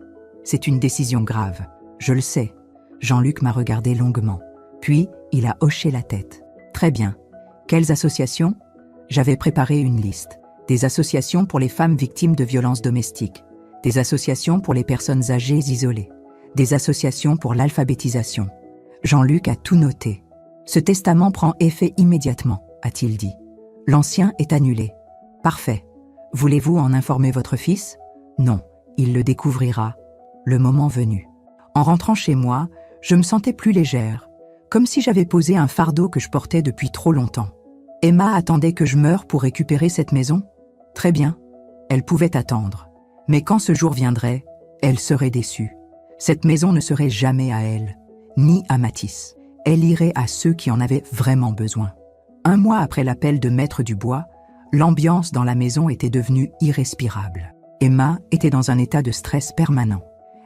[SPEAKER 1] C'est une décision grave. Je le sais. Jean-Luc m'a regardé longuement. Puis, il a hoché la tête. Très bien. Quelles associations ? J'avais préparé une liste. Des associations pour les femmes victimes de violences domestiques. Des associations pour les personnes âgées isolées. Des associations pour l'alphabétisation. Jean-Luc a tout noté. Ce testament prend effet immédiatement, a-t-il dit. L'ancien est annulé. Parfait. Voulez-vous en informer votre fils ? Non, il le découvrira, le moment venu. En rentrant chez moi, je me sentais plus légère, comme si j'avais posé un fardeau que je portais depuis trop longtemps. Emma attendait que je meure pour récupérer cette maison ? Très bien, elle pouvait attendre. Mais quand ce jour viendrait, elle serait déçue. Cette maison ne serait jamais à elle, ni à Mathis. Elle irait à ceux qui en avaient vraiment besoin. 1 mois après l'appel de Maître Dubois, l'ambiance dans la maison était devenue irrespirable. Emma était dans un état de stress permanent.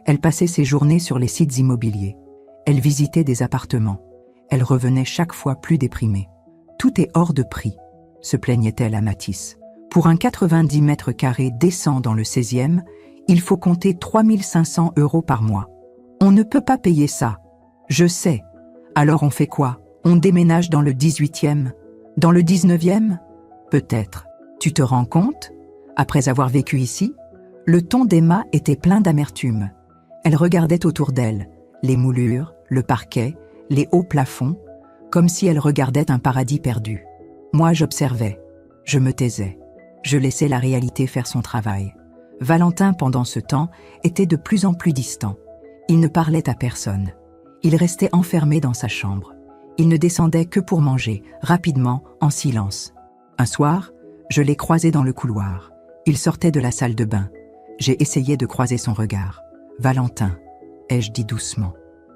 [SPEAKER 1] Elle passait ses journées sur les sites immobiliers. Elle visitait des appartements. Elle revenait chaque fois plus déprimée. Tout est hors de prix, se plaignait-elle à Mathis. Pour un 90 mètres carrés décent dans le 16e, il faut compter 3 500 € par mois. On ne peut pas payer ça. Je sais. Alors on fait quoi ? On déménage dans le 18e ? Dans le 19e ? Peut-être. Tu te rends compte ? Après avoir vécu ici, le ton d'Emma était plein d'amertume. Elle regardait autour d'elle, les moulures, le parquet, les hauts plafonds, comme si elle regardait un paradis perdu. Moi, j'observais. Je me taisais. Je laissais la réalité faire son travail. Valentin, pendant ce temps, était de plus en plus distant. Il ne parlait à personne. Il restait enfermé dans sa chambre. Il ne descendait que pour manger, rapidement, en silence. Un soir, je l'ai croisé dans le couloir. Il sortait de la salle de bain. J'ai essayé de croiser son regard. « Valentin », ai-je dit doucement.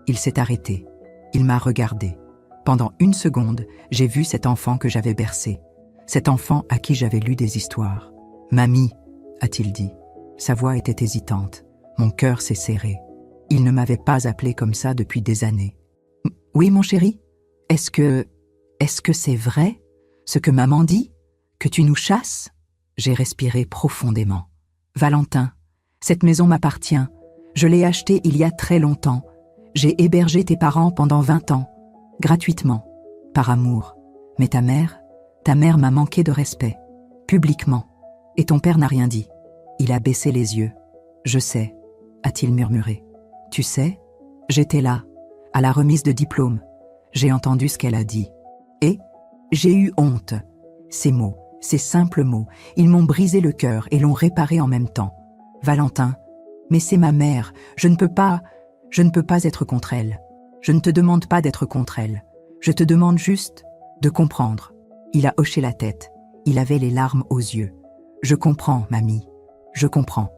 [SPEAKER 1] Il s'est arrêté. Il m'a regardé. Pendant 1 seconde, j'ai vu cet enfant que j'avais bercé. Cet enfant à qui j'avais lu des histoires. « Mamie », a-t-il dit. Sa voix était hésitante. Mon cœur s'est serré. Il ne m'avait pas appelé comme ça depuis des années. « Oui, mon chéri ? Est-ce que c'est vrai, ce que maman dit ? Que tu nous chasses ?» J'ai respiré profondément. « Valentin, cette maison m'appartient. Je l'ai achetée il y a très longtemps. J'ai hébergé tes parents pendant 20 ans, gratuitement, par amour. Mais ta mère m'a manqué de respect, publiquement. Et ton père n'a rien dit. Il a baissé les yeux. « Je sais », a-t-il murmuré. « Tu sais, j'étais là, à la remise de diplôme. J'ai entendu ce qu'elle a dit. Et j'ai eu honte. Ces mots, ces simples mots, ils m'ont brisé le cœur et l'ont réparé en même temps. Valentin, mais c'est ma mère, je ne peux pas être contre elle. Je ne te demande pas d'être contre elle. Je te demande juste de comprendre. » Il a hoché la tête. Il avait les larmes aux yeux. « Je comprends, mamie. Je comprends. »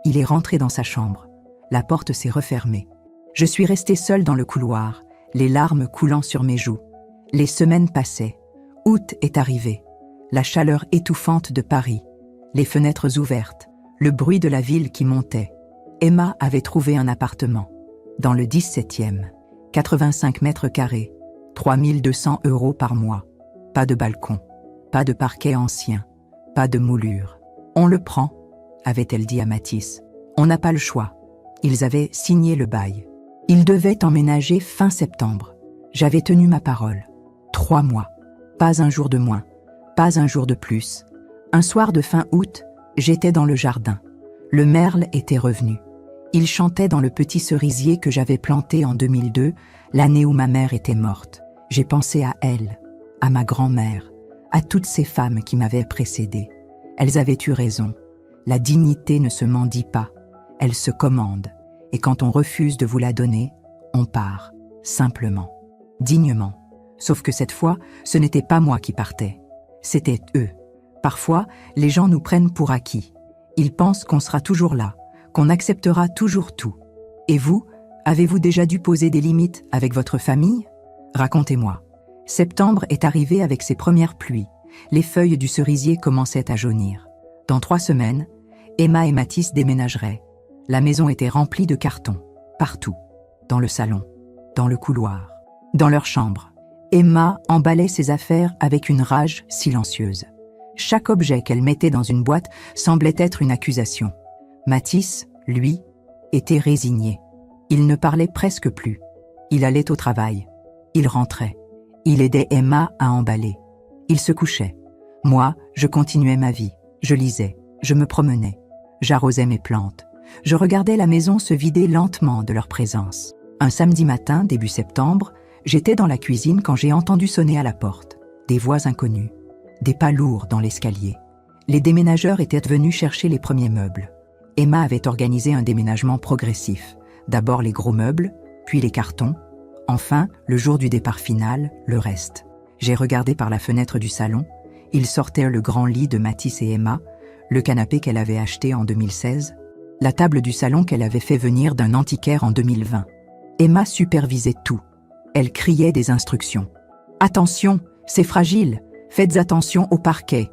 [SPEAKER 1] Il est rentré dans sa chambre. La porte s'est refermée. Je suis restée seule dans le couloir, les larmes coulant sur mes joues. Les semaines passaient. Août est arrivé. La chaleur étouffante de Paris. Les fenêtres ouvertes. Le bruit de la ville qui montait. Emma avait trouvé un appartement. Dans le 17e. 85 mètres carrés. 3 200 € par mois. Pas de balcon. Pas de parquet ancien. Pas de moulure. « On le prend », avait-elle dit à Mathis. « On n'a pas le choix. » Ils avaient signé le bail. Ils devaient emménager fin septembre. J'avais tenu ma parole. 3 mois. Pas un jour de moins. Pas un jour de plus. Un soir de fin août, j'étais dans le jardin. Le merle était revenu. Il chantait dans le petit cerisier que j'avais planté en 2002, l'année où ma mère était morte. J'ai pensé à elle, à ma grand-mère, à toutes ces femmes qui m'avaient précédée. Elles avaient eu raison. La dignité ne se mendie pas, elle se commande. Et quand on refuse de vous la donner, on part, simplement, dignement. Sauf que cette fois, ce n'était pas moi qui partais. C'était eux. Parfois, les gens nous prennent pour acquis. Ils pensent qu'on sera toujours là, qu'on acceptera toujours tout. Et vous, avez-vous déjà dû poser des limites avec votre famille ? Racontez-moi. Septembre est arrivé avec ses premières pluies. Les feuilles du cerisier commençaient à jaunir. Dans 3 semaines, Emma et Mathis déménageraient. La maison était remplie de cartons, partout. Dans le salon, dans le couloir, dans leur chambre. Emma emballait ses affaires avec une rage silencieuse. Chaque objet qu'elle mettait dans une boîte semblait être une accusation. Mathis, lui, était résigné. Il ne parlait presque plus. Il allait au travail. Il rentrait. Il aidait Emma à emballer. Il se couchait. Moi, je continuais ma vie. Je lisais. Je me promenais. J'arrosais mes plantes. Je regardais la maison se vider lentement de leur présence. Un samedi matin, début septembre, j'étais dans la cuisine quand j'ai entendu sonner à la porte. Des voix inconnues. Des pas lourds dans l'escalier. Les déménageurs étaient venus chercher les premiers meubles. Emma avait organisé un déménagement progressif. D'abord les gros meubles, puis les cartons. Enfin, le jour du départ final, le reste. J'ai regardé par la fenêtre du salon. Il sortait le grand lit de Mathis et Emma, le canapé qu'elle avait acheté en 2016, la table du salon qu'elle avait fait venir d'un antiquaire en 2020. Emma supervisait tout. Elle criait des instructions. « Attention, c'est fragile, faites attention au parquet. »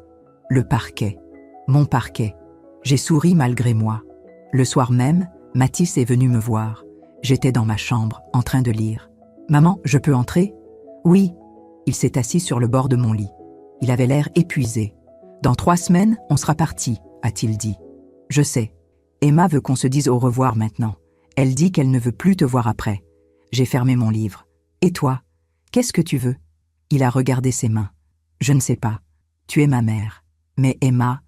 [SPEAKER 1] Le parquet. Mon parquet. J'ai souri malgré moi. Le soir même, Mathis est venu me voir. J'étais dans ma chambre, en train de lire. « Maman, je peux entrer ?»« Oui. » Il s'est assis sur le bord de mon lit. Il avait l'air épuisé. « Dans 3 semaines, on sera partis, a-t-il dit. « Je sais. Emma veut qu'on se dise au revoir maintenant. Elle dit qu'elle ne veut plus te voir après. » J'ai fermé mon livre. « Et toi? Qu'est-ce que tu veux ?» Il a regardé ses mains. « Je ne sais pas. Tu es ma mère. Mais Emma,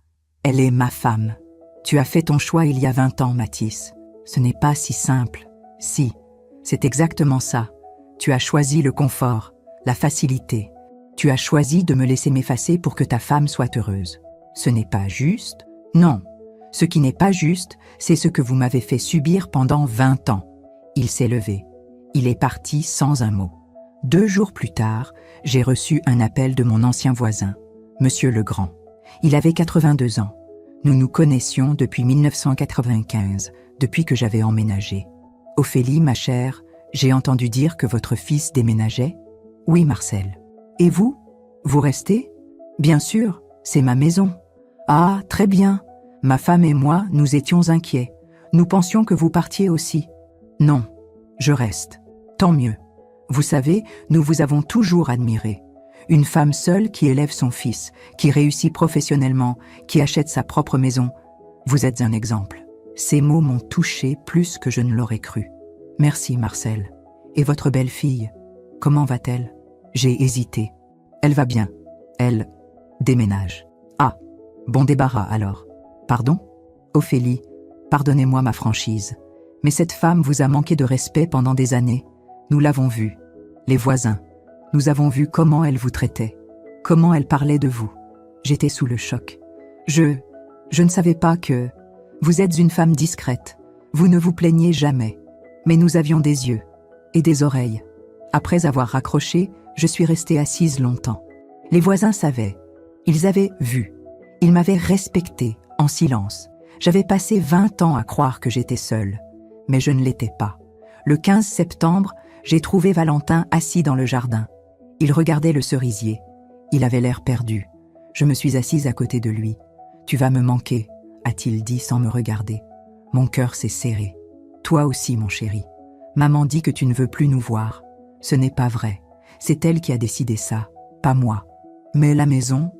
[SPEAKER 1] elle est ma femme. Tu as fait ton choix il y a 20 ans, Mathis. Ce n'est pas si simple. Si, c'est exactement ça. Tu as choisi le confort, la facilité. Tu as choisi de me laisser m'effacer pour que ta femme soit heureuse. Ce n'est pas juste? Non. Ce qui n'est pas juste, c'est ce que vous m'avez fait subir pendant 20 ans. » Il s'est levé. Il est parti sans un mot. 2 jours plus tard, j'ai reçu un appel de mon ancien voisin, Monsieur Legrand. Il avait 82 ans. Nous nous connaissions depuis 1995, depuis que j'avais emménagé. « Ophélie, ma chère, j'ai entendu dire que votre fils déménageait? »« Oui, Marcel. »« Et vous? Vous restez? »« Bien sûr, c'est ma maison. »« Ah, très bien. Ma femme et moi, nous étions inquiets. Nous pensions que vous partiez aussi. »« Non, je reste. Tant mieux. Vous savez, nous vous avons toujours admiré. Une femme seule qui élève son fils, qui réussit professionnellement, qui achète sa propre maison. Vous êtes un exemple. » Ces mots m'ont touché plus que je ne l'aurais cru. « Merci, Marcel. Et votre belle-fille, comment va-t-elle? » J'ai hésité. « Elle va bien. Elle déménage. »« Ah, bon débarras alors. »« Pardon? Ophélie, pardonnez-moi ma franchise. Mais cette femme vous a manqué de respect pendant des années. Nous l'avons vu. Les voisins. Nous avons vu comment elle vous traitait. Comment elle parlait de vous. J'étais sous le choc. Je ne savais pas que... Vous êtes une femme discrète. Vous ne vous plaignez jamais. Mais nous avions des yeux et des oreilles. Après avoir raccroché, je suis restée assise longtemps. Les voisins savaient. Ils avaient vu. Ils m'avaient respectée, en silence. J'avais passé 20 ans à croire que j'étais seule. Mais je ne l'étais pas. Le 15 septembre, j'ai trouvé Valentin assis dans le jardin. Il regardait le cerisier. Il avait l'air perdu. Je me suis assise à côté de lui. « Tu vas me manquer », a-t-il dit sans me regarder. Mon cœur s'est serré. « Toi aussi, mon chéri. Maman dit que tu ne veux plus nous voir. Ce n'est pas vrai. C'est elle qui a décidé ça, pas moi. Mais la maison,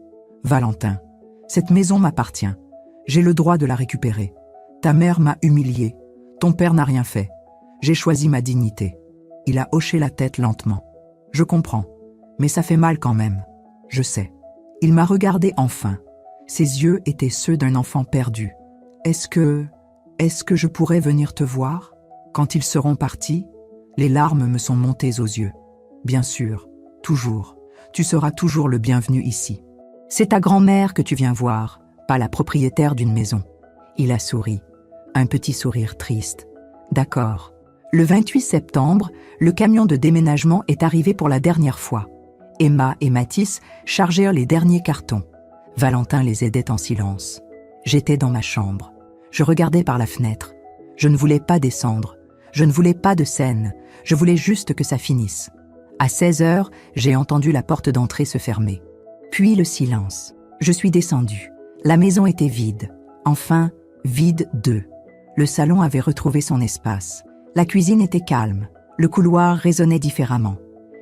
[SPEAKER 1] Valentin, cette maison m'appartient. J'ai le droit de la récupérer. Ta mère m'a humiliée. Ton père n'a rien fait. J'ai choisi ma dignité. » Il a hoché la tête lentement. « Je comprends, mais ça fait mal quand même. Je sais. » Il m'a regardé enfin. Ses yeux étaient ceux d'un enfant perdu. « Est-ce que je pourrais venir te voir? Quand ils seront partis ?» Les larmes me sont montées aux yeux. « Bien sûr, toujours. Tu seras toujours le bienvenu ici. C'est ta grand-mère que tu viens voir, pas la propriétaire d'une maison. » Il a souri. Un petit sourire triste. « D'accord. » Le 28 septembre, le camion de déménagement est arrivé pour la dernière fois. Emma et Mathis chargèrent les derniers cartons. Valentin les aidait en silence. J'étais dans ma chambre. Je regardais par la fenêtre. Je ne voulais pas descendre. Je ne voulais pas de scène. Je voulais juste que ça finisse. À 16 heures, j'ai entendu la porte d'entrée se fermer. Puis le silence. Je suis descendue. La maison était vide. Enfin, vide d'eux. Le salon avait retrouvé son espace. La cuisine était calme. Le couloir résonnait différemment.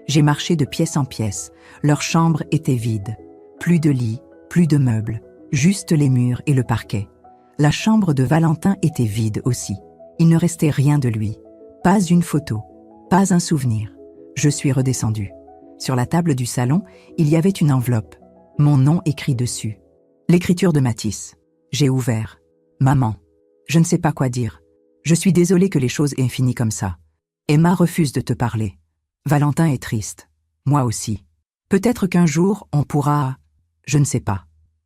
[SPEAKER 1] J'ai marché de pièce en pièce. Leur chambre était vide. Plus de lit, Plus de meubles, juste les murs et le parquet. La chambre de Valentin était vide aussi. Il ne restait rien de lui. Pas une photo, pas un souvenir. Je suis redescendue. Sur la table du salon, il y avait une enveloppe. Mon nom écrit dessus. L'écriture de Mathis. J'ai ouvert. Maman. Je ne sais pas quoi dire. Je suis désolée que les choses aient fini comme ça. Emma refuse de te parler. Valentin est triste. Moi aussi. Peut-être qu'un jour, on pourra... Je ne sais pas.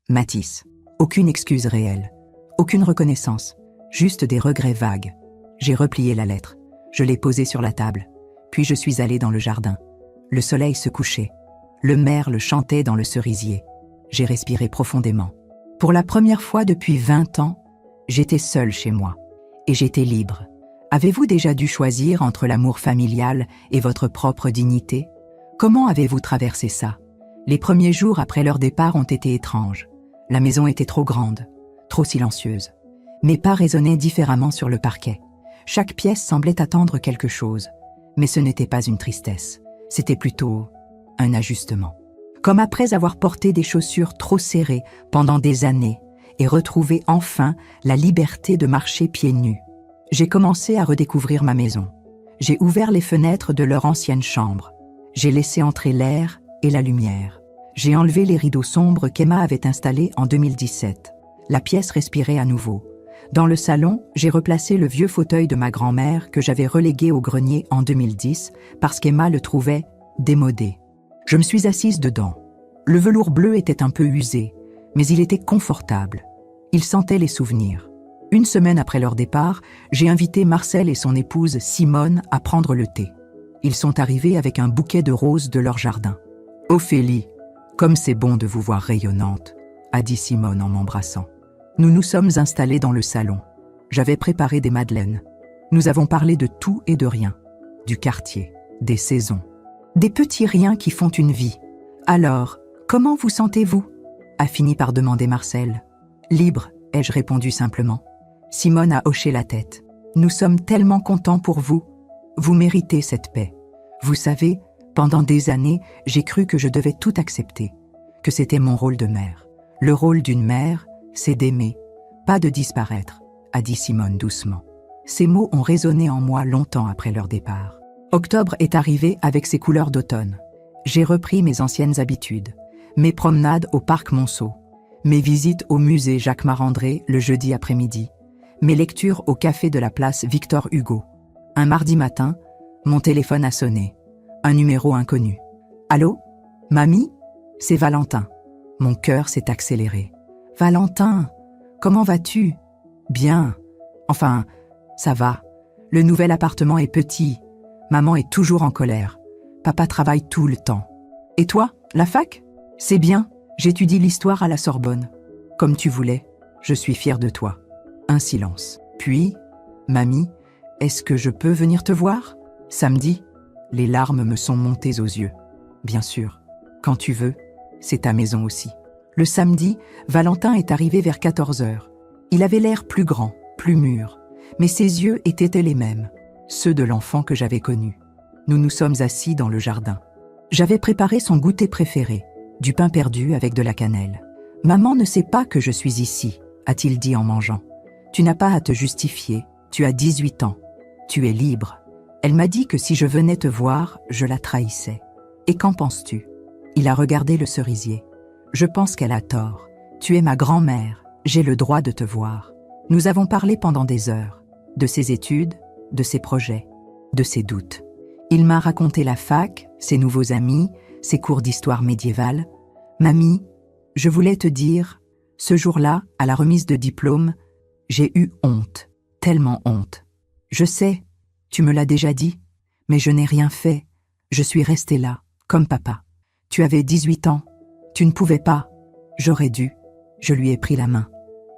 [SPEAKER 1] Mathis. Aucune excuse réelle. Aucune reconnaissance. Juste des regrets vagues. J'ai replié la lettre. Je l'ai posée sur la table. Puis je suis allée dans le jardin. Le soleil se couchait. Le merle chantait dans le cerisier. J'ai respiré profondément. Pour la première fois depuis 20 ans, j'étais seule chez moi. Et j'étais libre. Avez-vous déjà dû choisir entre l'amour familial et votre propre dignité? Comment avez-vous traversé ça? Les premiers jours après leur départ ont été étranges. La maison était trop grande, trop silencieuse. Mes pas résonnaient différemment sur le parquet. Chaque pièce semblait attendre quelque chose. Mais ce n'était pas une tristesse. C'était plutôt un ajustement. Comme après avoir porté des chaussures trop serrées pendant des années et retrouvé enfin la liberté de marcher pieds nus. J'ai commencé à redécouvrir ma maison. J'ai ouvert les fenêtres de leur ancienne chambre. J'ai laissé entrer l'air et la lumière. J'ai enlevé les rideaux sombres qu'Emma avait installés en 2017. La pièce respirait à nouveau. Dans le salon, j'ai replacé le vieux fauteuil de ma grand-mère que j'avais relégué au grenier en 2010 parce qu'Emma le trouvait démodé. Je me suis assise dedans. Le velours bleu était un peu usé, mais il était confortable. Il sentait les souvenirs. Une semaine après leur départ, j'ai invité Marcel et son épouse Simone à prendre le thé. Ils sont arrivés avec un bouquet de roses de leur jardin. « Ophélie, comme c'est bon de vous voir rayonnante », a dit Simone en m'embrassant. Nous nous sommes installés dans le salon. J'avais préparé des madeleines. Nous avons parlé de tout et de rien. Du quartier, des saisons. Des petits riens qui font une vie. Alors, comment vous sentez-vous? A fini par demander Marcel. Libre, ai-je répondu simplement. Simone a hoché la tête. Nous sommes tellement contents pour vous. Vous méritez cette paix. Vous savez, pendant des années, j'ai cru que je devais tout accepter, que c'était mon rôle de mère. Le rôle d'une mère, c'est d'aimer, pas de disparaître, a dit Simone doucement. Ces mots ont résonné en moi longtemps après leur départ. Octobre est arrivé avec ses couleurs d'automne. J'ai repris mes anciennes habitudes, mes promenades au parc Monceau, mes visites au musée Jacques-Marandré le jeudi après-midi, mes lectures au café de la place Victor Hugo. Un mardi matin, mon téléphone a sonné. Un numéro inconnu. « Allô? Mamie? C'est Valentin. » Mon cœur s'est accéléré. « Valentin, comment vas-tu? »« Bien. Enfin, ça va. Le nouvel appartement est petit. Maman est toujours en colère. Papa travaille tout le temps. Et toi, la fac? C'est bien. J'étudie l'histoire à la Sorbonne. Comme tu voulais. Je suis fière de toi. » Un silence. Puis, « Mamie, est-ce que je peux venir te voir? Samedi? » Les larmes me sont montées aux yeux. « Bien sûr. Quand tu veux. C'est ta maison aussi. » Le samedi, Valentin est arrivé vers 14h. Il avait l'air plus grand, plus mûr, mais ses yeux étaient les mêmes, ceux de l'enfant que j'avais connu. Nous nous sommes assis dans le jardin. J'avais préparé son goûter préféré, du pain perdu avec de la cannelle. « Maman ne sait pas que je suis ici, » a-t-il dit en mangeant. « Tu n'as pas à te justifier, tu as 18 ans, tu es libre. » Elle m'a dit que si je venais te voir, je la trahissais. « Et qu'en penses-tu » Il a regardé le cerisier. « Je pense qu'elle a tort. Tu es ma grand-mère, j'ai le droit de te voir. » Nous avons parlé pendant des heures, de ses études, de ses projets, de ses doutes. Il m'a raconté la fac, ses nouveaux amis, ses cours d'histoire médiévale. « Mamie, je voulais te dire, ce jour-là, à la remise de diplôme, j'ai eu honte, tellement honte. Je sais, tu me l'as déjà dit, mais je n'ai rien fait. Je suis restée là, comme papa. Tu avais 18 ans. Tu ne pouvais pas. J'aurais dû. Je lui ai pris la main.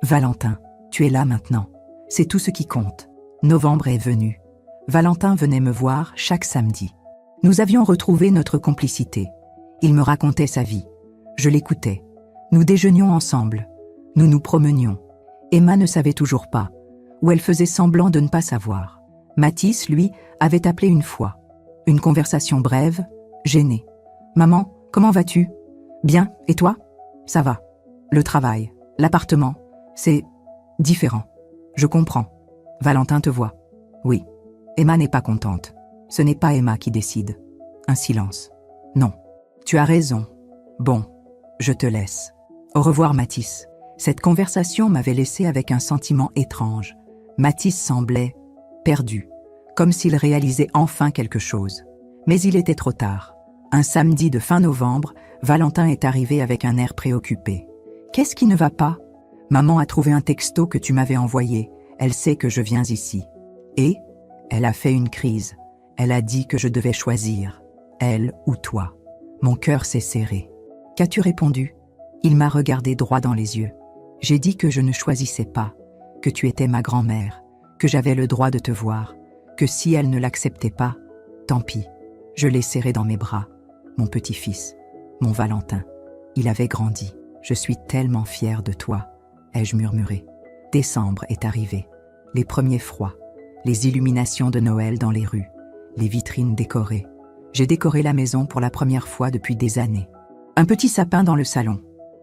[SPEAKER 1] Valentin, tu es là maintenant. C'est tout ce qui compte. Novembre est venu. Valentin venait me voir chaque samedi. Nous avions retrouvé notre complicité. Il me racontait sa vie. Je l'écoutais. Nous déjeunions ensemble. Nous nous promenions. Emma ne savait toujours pas, ou elle faisait semblant de ne pas savoir. Mathis, lui, avait appelé une fois. Une conversation brève, gênée. « Maman, comment vas-tu ? Bien, et toi ? Ça va. Le travail, l'appartement, c'est différent. Je comprends. Valentin te voit. Oui. Emma n'est pas contente. Ce n'est pas Emma qui décide. Un silence. Non. Tu as raison. Bon, je te laisse. Au revoir, Mathis. Cette conversation m'avait laissé avec un sentiment étrange. Mathis semblait perdu, comme s'il réalisait enfin quelque chose. Mais il était trop tard. Un samedi de fin novembre, Valentin est arrivé avec un air préoccupé. « Qu'est-ce qui ne va pas ? Maman a trouvé un texto que tu m'avais envoyé. Elle sait que je viens ici. » Et elle a fait une crise. Elle a dit que je devais choisir, elle ou toi. Mon cœur s'est serré. Qu'as-tu répondu ? Il m'a regardé droit dans les yeux. J'ai dit que je ne choisissais pas, que tu étais ma grand-mère, que j'avais le droit de te voir, que si elle ne l'acceptait pas, tant pis. Je l'ai serré dans mes bras. Mon petit-fils, mon Valentin. Il avait grandi. Je suis tellement fière de toi, ai-je murmuré. Décembre est arrivé. Les premiers froids, les illuminations de Noël dans les rues, les vitrines décorées. J'ai décoré la maison pour la première fois depuis des années. Un petit sapin dans le salon,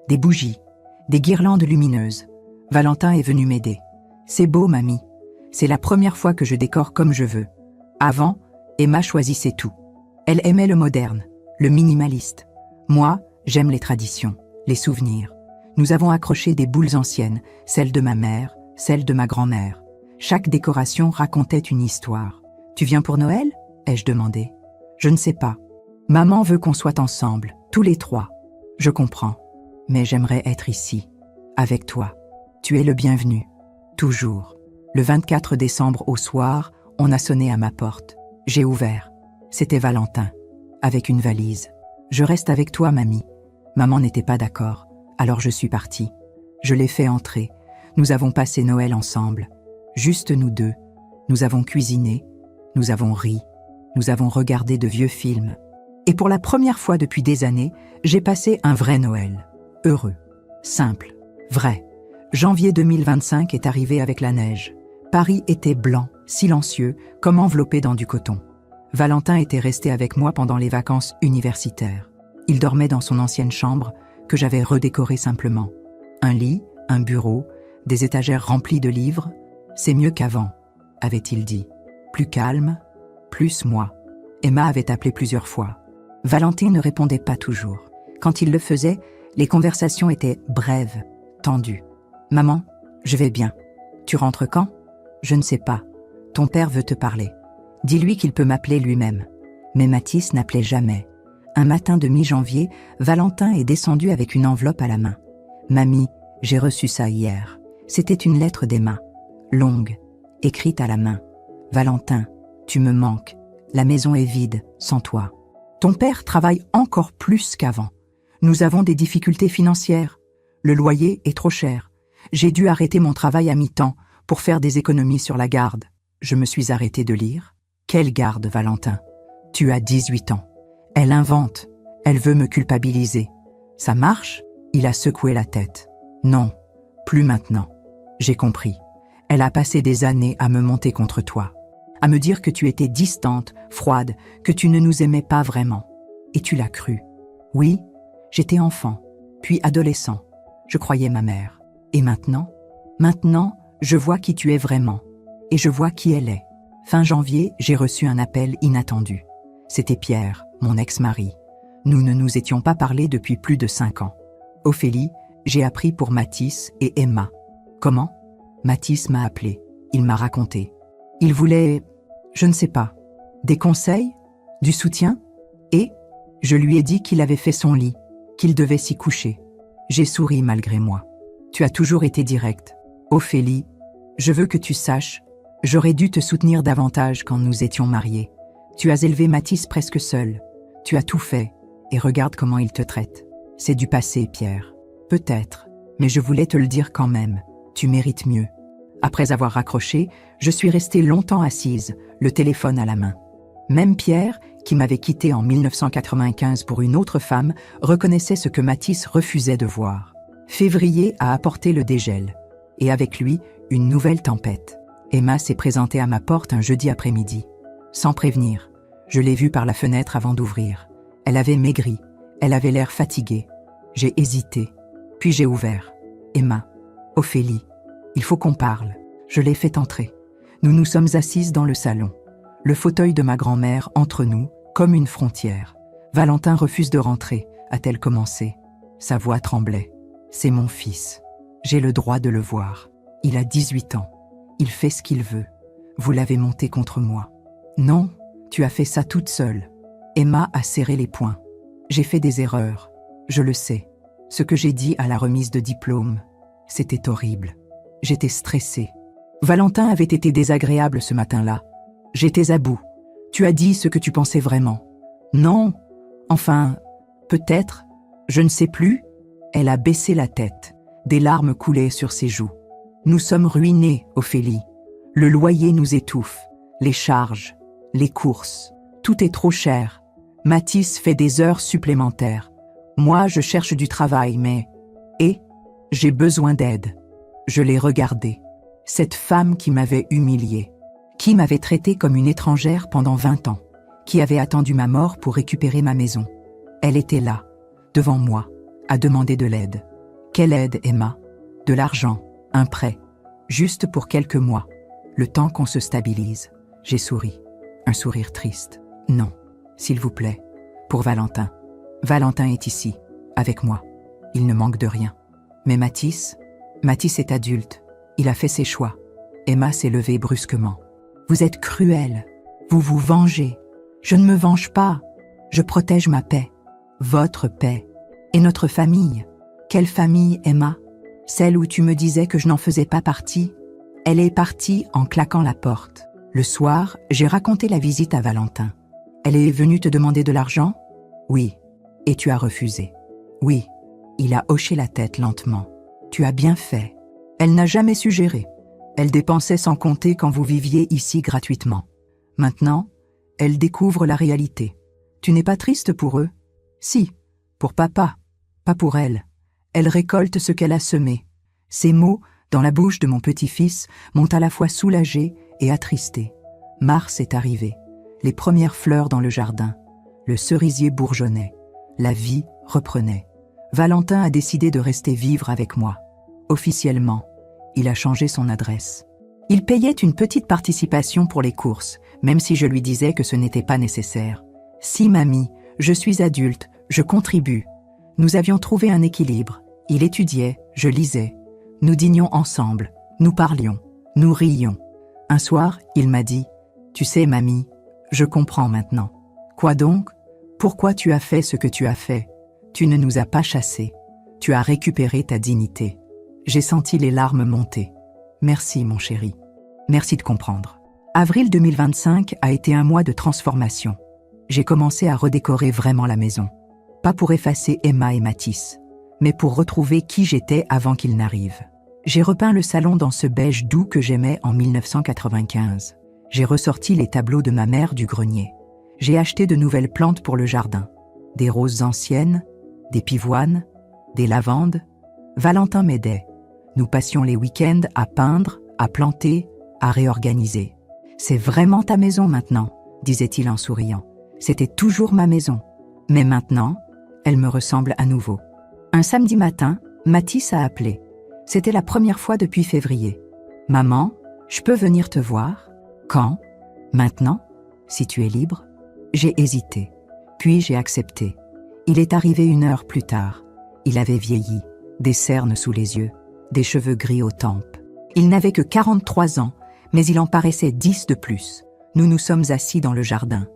[SPEAKER 1] des bougies, des guirlandes lumineuses. Valentin est venu m'aider. C'est beau, mamie. C'est la première fois que je décore comme je veux. Avant, Emma choisissait tout. Elle aimait le moderne, le minimaliste. Moi, j'aime les traditions, les souvenirs. Nous avons accroché des boules anciennes, celles de ma mère, celles de ma grand-mère. Chaque décoration racontait une histoire. « Tu viens pour Noël ?» ai-je demandé. « Je ne sais pas. Maman veut qu'on soit ensemble, tous les trois. Je comprends. Mais j'aimerais être ici, avec toi. Tu es le bienvenu. Toujours. » Le 24 décembre au soir, on a sonné à ma porte. J'ai ouvert. C'était Valentin, avec une valise. « Je reste avec toi, mamie. » Maman n'était pas d'accord, alors je suis partie. Je l'ai fait entrer. Nous avons passé Noël ensemble. Juste nous deux. Nous avons cuisiné. Nous avons ri. Nous avons regardé de vieux films. Et pour la première fois depuis des années, j'ai passé un vrai Noël. Heureux. Simple. Vrai. Janvier 2025 est arrivé avec la neige. Paris était blanc, silencieux, comme enveloppé dans du coton. Valentin était resté avec moi pendant les vacances universitaires. Il dormait dans son ancienne chambre, que j'avais redécorée simplement. Un lit, un bureau, des étagères remplies de livres. C'est mieux qu'avant, avait-il dit. Plus calme, plus moi. Emma avait appelé plusieurs fois. Valentin ne répondait pas toujours. Quand il le faisait, les conversations étaient brèves, tendues. « Maman, je vais bien. Tu rentres quand ? Je ne sais pas. Ton père veut te parler. Dis-lui qu'il peut m'appeler lui-même. » Mais Mathis n'appelait jamais. Un matin de mi-janvier, Valentin est descendu avec une enveloppe à la main. « Mamie, j'ai reçu ça hier. C'était une lettre d'Emma. Longue, écrite à la main. Valentin, tu me manques. La maison est vide, sans toi. Ton père travaille encore plus qu'avant. Nous avons des difficultés financières. Le loyer est trop cher. J'ai dû arrêter mon travail à mi-temps pour faire des économies sur la garde. Je me suis arrêtée de lire. Quelle garde, Valentin ? Tu as 18 ans. Elle invente. Elle veut me culpabiliser. Ça marche ? Il a secoué la tête. Non, plus maintenant. J'ai compris. Elle a passé des années à me monter contre toi. À me dire que tu étais distante, froide, que tu ne nous aimais pas vraiment. Et tu l'as cru. Oui, j'étais enfant, puis adolescent. Je croyais ma mère. Et maintenant ? Maintenant, je vois qui tu es vraiment. Et je vois qui elle est. Fin janvier, j'ai reçu un appel inattendu. C'était Pierre, mon ex-mari. Nous ne nous étions pas parlé depuis plus de 5 ans. Ophélie, j'ai appris pour Mathis et Emma. Comment ? Mathis m'a appelé. Il m'a raconté. Il voulait, je ne sais pas, des conseils, du soutien, et je lui ai dit qu'il avait fait son lit, qu'il devait s'y coucher. J'ai souri malgré moi. Tu as toujours été directe. Ophélie, je veux que tu saches, j'aurais dû te soutenir davantage quand nous étions mariés. Tu as élevé Mathis presque seul. Tu as tout fait, et regarde comment il te traite. C'est du passé, Pierre. Peut-être, mais je voulais te le dire quand même. Tu mérites mieux. Après avoir raccroché, je suis restée longtemps assise, le téléphone à la main. Même Pierre, qui m'avait quittée en 1995 pour une autre femme, reconnaissait ce que Mathis refusait de voir. Février a apporté le dégel. Et avec lui, une nouvelle tempête. Emma s'est présentée à ma porte un jeudi après-midi. Sans prévenir. Je l'ai vue par la fenêtre avant d'ouvrir. Elle avait maigri. Elle avait l'air fatiguée. J'ai hésité. Puis j'ai ouvert. Emma, Ophélie, il faut qu'on parle. Je l'ai fait entrer. Nous nous sommes assises dans le salon. Le fauteuil de ma grand-mère entre nous, comme une frontière. Valentin refuse de rentrer, a-t-elle commencé. Sa voix tremblait. C'est mon fils. J'ai le droit de le voir. Il a 18 ans. Il fait ce qu'il veut. Vous l'avez monté contre moi. Non, tu as fait ça toute seule. Emma a serré les poings. J'ai fait des erreurs. Je le sais. Ce que j'ai dit à la remise de diplôme, c'était horrible. J'étais stressée. Valentin avait été désagréable ce matin-là. J'étais à bout. Tu as dit ce que tu pensais vraiment. Non. Enfin, peut-être. Je ne sais plus. Elle a baissé la tête. Des larmes coulaient sur ses joues. Nous sommes ruinés, Ophélie. Le loyer nous étouffe. Les charges, les courses. Tout est trop cher. Mathis fait des heures supplémentaires. Moi, je cherche du travail, mais... Et j'ai besoin d'aide. Je l'ai regardée. Cette femme qui m'avait humiliée. Qui m'avait traitée comme une étrangère pendant 20 ans. Qui avait attendu ma mort pour récupérer ma maison. Elle était là, devant moi, à demander de l'aide. Quelle aide, Emma? De l'argent, un prêt. Juste pour quelques mois. Le temps qu'on se stabilise. J'ai souri. Un sourire triste. Non, s'il vous plaît. Pour Valentin. Valentin est ici, avec moi. Il ne manque de rien. Mais Mathis est adulte. Il a fait ses choix. Emma s'est levée brusquement. Vous êtes cruel. Vous vous vengez. Je ne me venge pas. Je protège ma paix. Votre paix. Et notre famille. Quelle famille, Emma? Celle où tu me disais que je n'en faisais pas partie? Elle est partie en claquant la porte. Le soir, j'ai raconté la visite à Valentin. Elle est venue te demander de l'argent? Oui. Et tu as refusé? Oui. Il a hoché la tête lentement. Tu as bien fait. Elle n'a jamais su gérer. Elle dépensait sans compter quand vous viviez ici gratuitement. Maintenant, elle découvre la réalité. Tu n'es pas triste pour eux? Si, pour papa, pas pour elle. Elle récolte ce qu'elle a semé. Ces mots, dans la bouche de mon petit-fils, m'ont à la fois soulagé et attristé. Mars est arrivé. Les premières fleurs dans le jardin. Le cerisier bourgeonnait. La vie reprenait. Valentin a décidé de rester vivre avec moi. Officiellement, il a changé son adresse. Il payait une petite participation pour les courses, même si je lui disais que ce n'était pas nécessaire. Si, mamie, je suis adulte, je contribue. Nous avions trouvé un équilibre. Il étudiait, je lisais. Nous dînions ensemble, nous parlions, nous riions. Un soir, il m'a dit « Tu sais, mamie, je comprends maintenant. » Quoi donc? Pourquoi tu as fait ce que tu as fait? Tu ne nous as pas chassés. Tu as récupéré ta dignité. J'ai senti les larmes monter. Merci, mon chéri. Merci de comprendre. Avril 2025 a été un mois de transformation. J'ai commencé à redécorer vraiment la maison. Pas pour effacer Emma et Mathis, mais pour retrouver qui j'étais avant qu'ils n'arrivent. J'ai repeint le salon dans ce beige doux que j'aimais en 1995. J'ai ressorti les tableaux de ma mère du grenier. J'ai acheté de nouvelles plantes pour le jardin. Des roses anciennes, des pivoines, des lavandes. Valentin m'aidait. Nous passions les week-ends à peindre, à planter, à réorganiser. « C'est vraiment ta maison maintenant », disait-il en souriant. C'était toujours ma maison. Mais maintenant, elle me ressemble à nouveau. Un samedi matin, Mathis a appelé. C'était la première fois depuis février. « Maman, je peux venir te voir? Quand? Maintenant? Si tu es libre ?» J'ai hésité. Puis j'ai accepté. Il est arrivé 1 heure plus tard. Il avait vieilli, des cernes sous les yeux, des cheveux gris aux tempes. Il n'avait que 43 ans, mais il en paraissait 10 de plus. Nous nous sommes assis dans le jardin.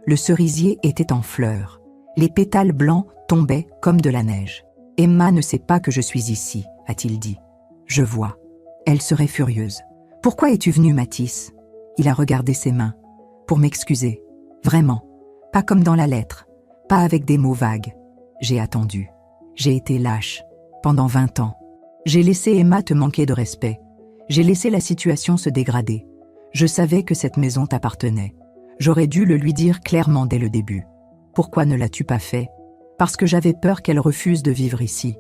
[SPEAKER 1] Le cerisier était en fleurs. Les pétales blancs tombaient comme de la neige. « Emma ne sait pas que je suis ici », a-t-il dit. « Je vois. » Elle serait furieuse. « Pourquoi es-tu venu, Mathis ?» Il a regardé ses mains. « Pour m'excuser. Vraiment. Pas comme dans la lettre. Pas avec des mots vagues. J'ai attendu. J'ai été lâche. Pendant 20 ans. J'ai laissé Emma te manquer de respect. J'ai laissé la situation se dégrader. Je savais que cette maison t'appartenait. J'aurais dû le lui dire clairement dès le début. Pourquoi ne l'as-tu pas fait? Parce que j'avais peur qu'elle refuse de vivre ici.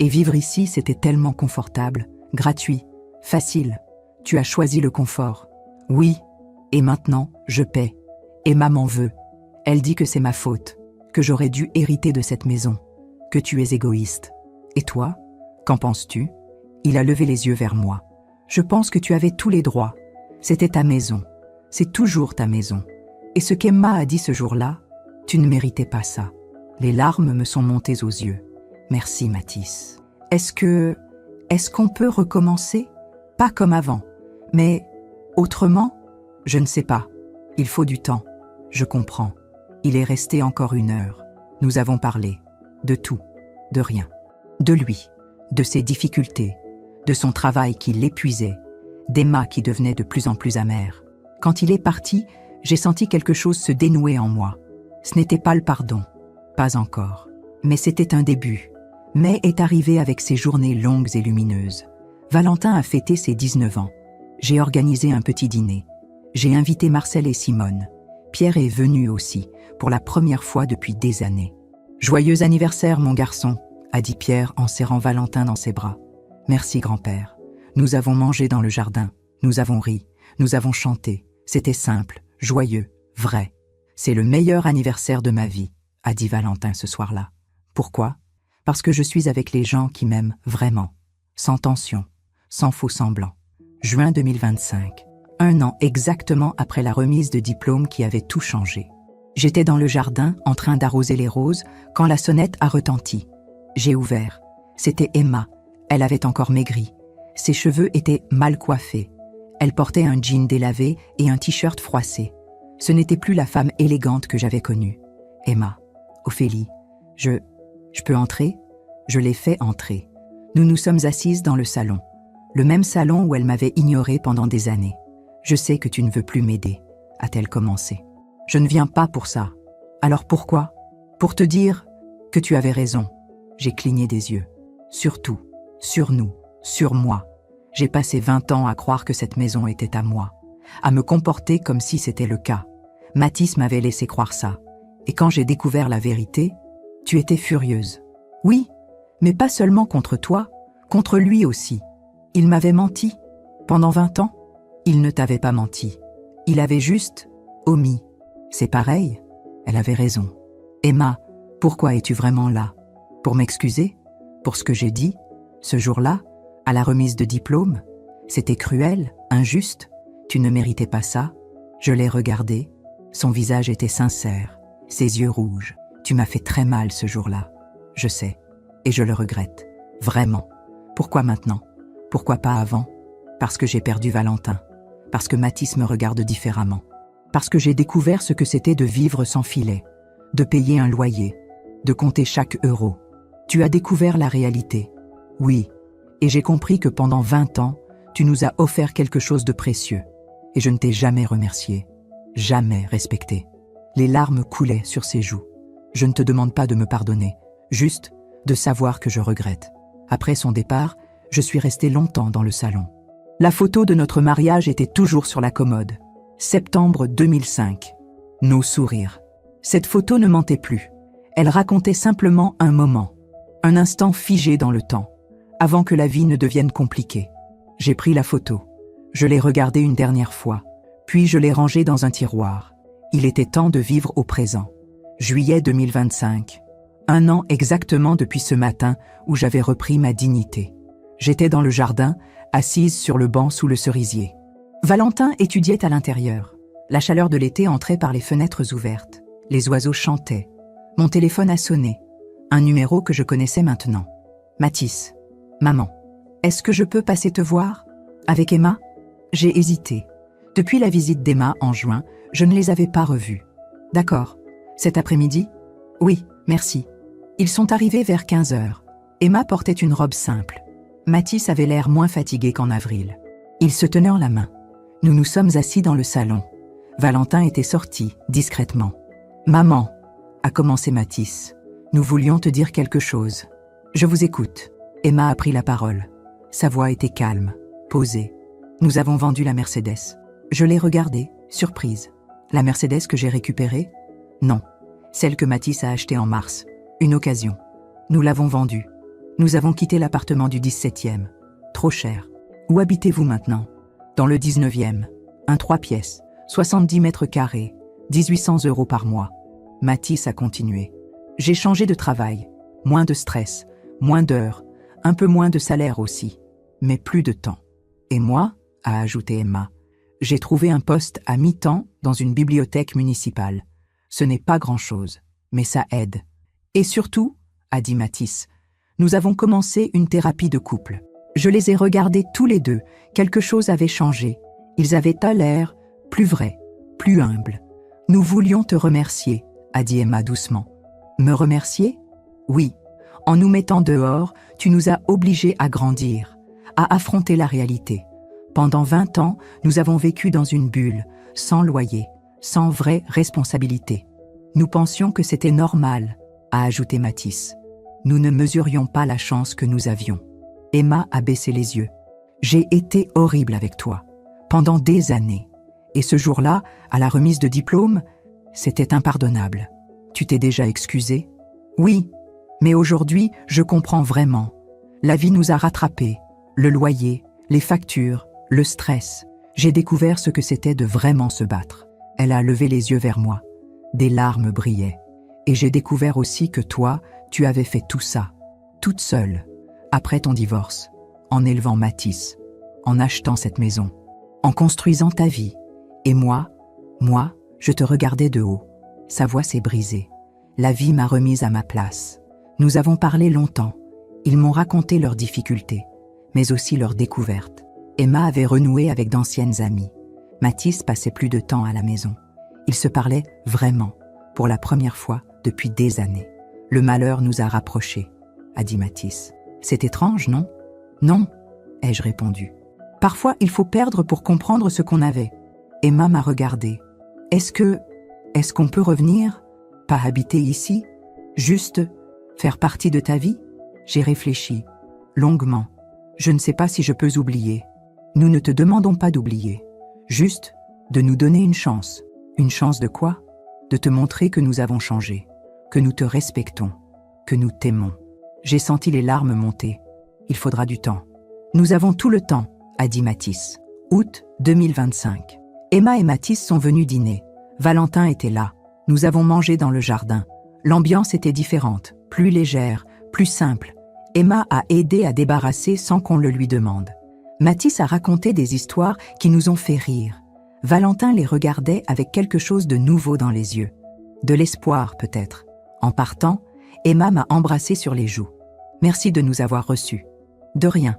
[SPEAKER 1] Et vivre ici, c'était tellement confortable, gratuit, facile. Tu as choisi le confort. Oui. Et maintenant, je paie. Emma m'en veut. Elle dit que c'est ma faute, que j'aurais dû hériter de cette maison, que tu es égoïste. Et toi? Qu'en penses-tu ? Il a levé les yeux vers moi. Je pense que tu avais tous les droits. C'était ta maison. C'est toujours ta maison. Et ce qu'Emma a dit ce jour-là, tu ne méritais pas ça. Les larmes me sont montées aux yeux. Merci, Mathis. Est-ce qu'on peut recommencer ? Pas comme avant, mais autrement ? Je ne sais pas. Il faut du temps. Je comprends. Il est resté encore 1 heure. Nous avons parlé. De tout. De rien. De lui. De ses difficultés. De son travail qui l'épuisait. D'Emma qui devenait de plus en plus amère. Quand il est parti, j'ai senti quelque chose se dénouer en moi. Ce n'était pas le pardon. Pas encore. Mais c'était un début. Mai est arrivé avec ses journées longues et lumineuses. Valentin a fêté ses 19 ans. J'ai organisé un petit dîner. J'ai invité Marcel et Simone. Pierre est venu aussi, pour la première fois depuis des années. « Joyeux anniversaire, mon garçon !» a dit Pierre en serrant Valentin dans ses bras. « Merci, grand-père. Nous avons mangé dans le jardin. Nous avons ri. Nous avons chanté. C'était simple, joyeux, vrai. C'est le meilleur anniversaire de ma vie, a dit Valentin ce soir-là. Pourquoi ? Parce que je suis avec les gens qui m'aiment vraiment. Sans tension, sans faux semblant. Juin 2025. 1 an exactement après la remise de diplôme qui avait tout changé. J'étais dans le jardin, en train d'arroser les roses, quand la sonnette a retenti. J'ai ouvert. C'était Emma. Elle avait encore maigri. Ses cheveux étaient mal coiffés. Elle portait un jean délavé et un t-shirt froissé. Ce n'était plus la femme élégante que j'avais connue. Emma, Ophélie, je peux entrer ? Je l'ai fait entrer. Nous nous sommes assises dans le salon. Le même salon où elle m'avait ignorée pendant des années. Je sais que tu ne veux plus m'aider, a-t-elle commencé. Je ne viens pas pour ça. Alors pourquoi ? Pour te dire que tu avais raison. J'ai cligné des yeux. Sur tout, sur nous, sur moi. J'ai passé 20 ans à croire que cette maison était à moi, à me comporter comme si c'était le cas. Mathis m'avait laissé croire ça. Et quand j'ai découvert la vérité, tu étais furieuse. Oui, mais pas seulement contre toi, contre lui aussi. Il m'avait menti. Pendant 20 ans, il ne t'avait pas menti. Il avait juste omis. C'est pareil, elle avait raison. Emma, pourquoi es-tu vraiment là ? Pour m'excuser ? Pour ce que j'ai dit ? Ce jour-là ? À la remise de diplôme ? C'était cruel, injuste. Tu ne méritais pas ça. Je l'ai regardé. Son visage était sincère, ses yeux rouges. Tu m'as fait très mal ce jour-là. Je sais. Et je le regrette. Vraiment. Pourquoi maintenant ? Pourquoi pas avant ? Parce que j'ai perdu Valentin. Parce que Mathis me regarde différemment. Parce que j'ai découvert ce que c'était de vivre sans filet. De payer un loyer. De compter chaque euro. Tu as découvert la réalité. Oui. Et j'ai compris que pendant 20 ans, tu nous as offert quelque chose de précieux. Et je ne t'ai jamais remercié. Jamais respecté. Les larmes coulaient sur ses joues. Je ne te demande pas de me pardonner. Juste de savoir que je regrette. Après son départ, je suis restée longtemps dans le salon. La photo de notre mariage était toujours sur la commode. Septembre 2005. Nos sourires. Cette photo ne mentait plus. Elle racontait simplement un moment. Un instant figé dans le temps. Avant que la vie ne devienne compliquée. J'ai pris la photo. Je l'ai regardée une dernière fois. Puis je l'ai rangée dans un tiroir. Il était temps de vivre au présent. Juillet 2025. 1 an exactement depuis ce matin où j'avais repris ma dignité. J'étais dans le jardin, assise sur le banc sous le cerisier. Valentin étudiait à l'intérieur. La chaleur de l'été entrait par les fenêtres ouvertes. Les oiseaux chantaient. Mon téléphone a sonné. Un numéro que je connaissais maintenant. Mathis. Maman. Est-ce que je peux passer te voir ? Avec Emma ? J'ai hésité. Depuis la visite d'Emma en juin, je ne les avais pas revus. D'accord. Cet après-midi ? Oui, merci. Ils sont arrivés vers 15 heures. Emma portait une robe simple. Mathis avait l'air moins fatigué qu'en avril. Ils se tenaient en la main. Nous nous sommes assis dans le salon. Valentin était sorti, discrètement. « Maman » a commencé Mathis. « Nous voulions te dire quelque chose. » « Je vous écoute. » Emma a pris la parole. Sa voix était calme, posée. « Nous avons vendu la Mercedes. » Je l'ai regardée, surprise. « La Mercedes que j'ai récupérée ? » Non. Celle que Mathis a achetée en mars. Une occasion. Nous l'avons vendue. Nous avons quitté l'appartement du 17e. Trop cher. Où habitez-vous maintenant ? Dans le 19e. Un 3 pièces. 70 mètres carrés. 1800 € par mois. Mathis a continué. J'ai changé de travail. Moins de stress. Moins d'heures. Un peu moins de salaire aussi, mais plus de temps. Et moi, a ajouté Emma, j'ai trouvé un poste à mi-temps dans une bibliothèque municipale. Ce n'est pas grand-chose, mais ça aide. Et surtout, a dit Mathis, nous avons commencé une thérapie de couple. Je les ai regardés tous les deux, quelque chose avait changé. Ils avaient l'air plus vrais, plus humbles. Nous voulions te remercier, a dit Emma doucement. Me remercier? Oui. En nous mettant dehors, tu nous as obligés à grandir, à affronter la réalité. Pendant 20 ans, nous avons vécu dans une bulle, sans loyer, sans vraie responsabilité. Nous pensions que c'était normal, a ajouté Mathis. Nous ne mesurions pas la chance que nous avions. Emma a baissé les yeux. J'ai été horrible avec toi, pendant des années. Et ce jour-là, à la remise de diplôme, c'était impardonnable. Tu t'es déjà excusée? Oui, mais aujourd'hui, je comprends vraiment. La vie nous a rattrapés, le loyer, les factures, le stress. J'ai découvert ce que c'était de vraiment se battre. Elle a levé les yeux vers moi. Des larmes brillaient. Et j'ai découvert aussi que toi, tu avais fait tout ça, toute seule, après ton divorce, en élevant Mathis, en achetant cette maison, en construisant ta vie. Et moi, je te regardais de haut. Sa voix s'est brisée. La vie m'a remise à ma place. Nous avons parlé longtemps. Ils m'ont raconté leurs difficultés, mais aussi leurs découvertes. Emma avait renoué avec d'anciennes amies. Mathis passait plus de temps à la maison. Ils se parlaient vraiment, pour la première fois depuis des années. Le malheur nous a rapprochés, a dit Mathis. C'est étrange, non? Non, ai-je répondu. Parfois, il faut perdre pour comprendre ce qu'on avait. Emma m'a regardée. Est-ce qu'on peut revenir? Pas habiter ici? Juste faire partie de ta vie? J'ai réfléchi, longuement. Je ne sais pas si je peux oublier. Nous ne te demandons pas d'oublier. Juste de nous donner une chance. Une chance de quoi? De te montrer que nous avons changé, que nous te respectons, que nous t'aimons. J'ai senti les larmes monter. Il faudra du temps. Nous avons tout le temps, a dit Mathis. Août 2025. Emma et Mathis sont venus dîner. Valentin était là. Nous avons mangé dans le jardin. L'ambiance était différente, plus légère, plus simple. Emma a aidé à débarrasser sans qu'on le lui demande. Mathis a raconté des histoires qui nous ont fait rire. Valentin les regardait avec quelque chose de nouveau dans les yeux. De l'espoir, peut-être. En partant, Emma m'a embrassé sur les joues. Merci de nous avoir reçus. De rien.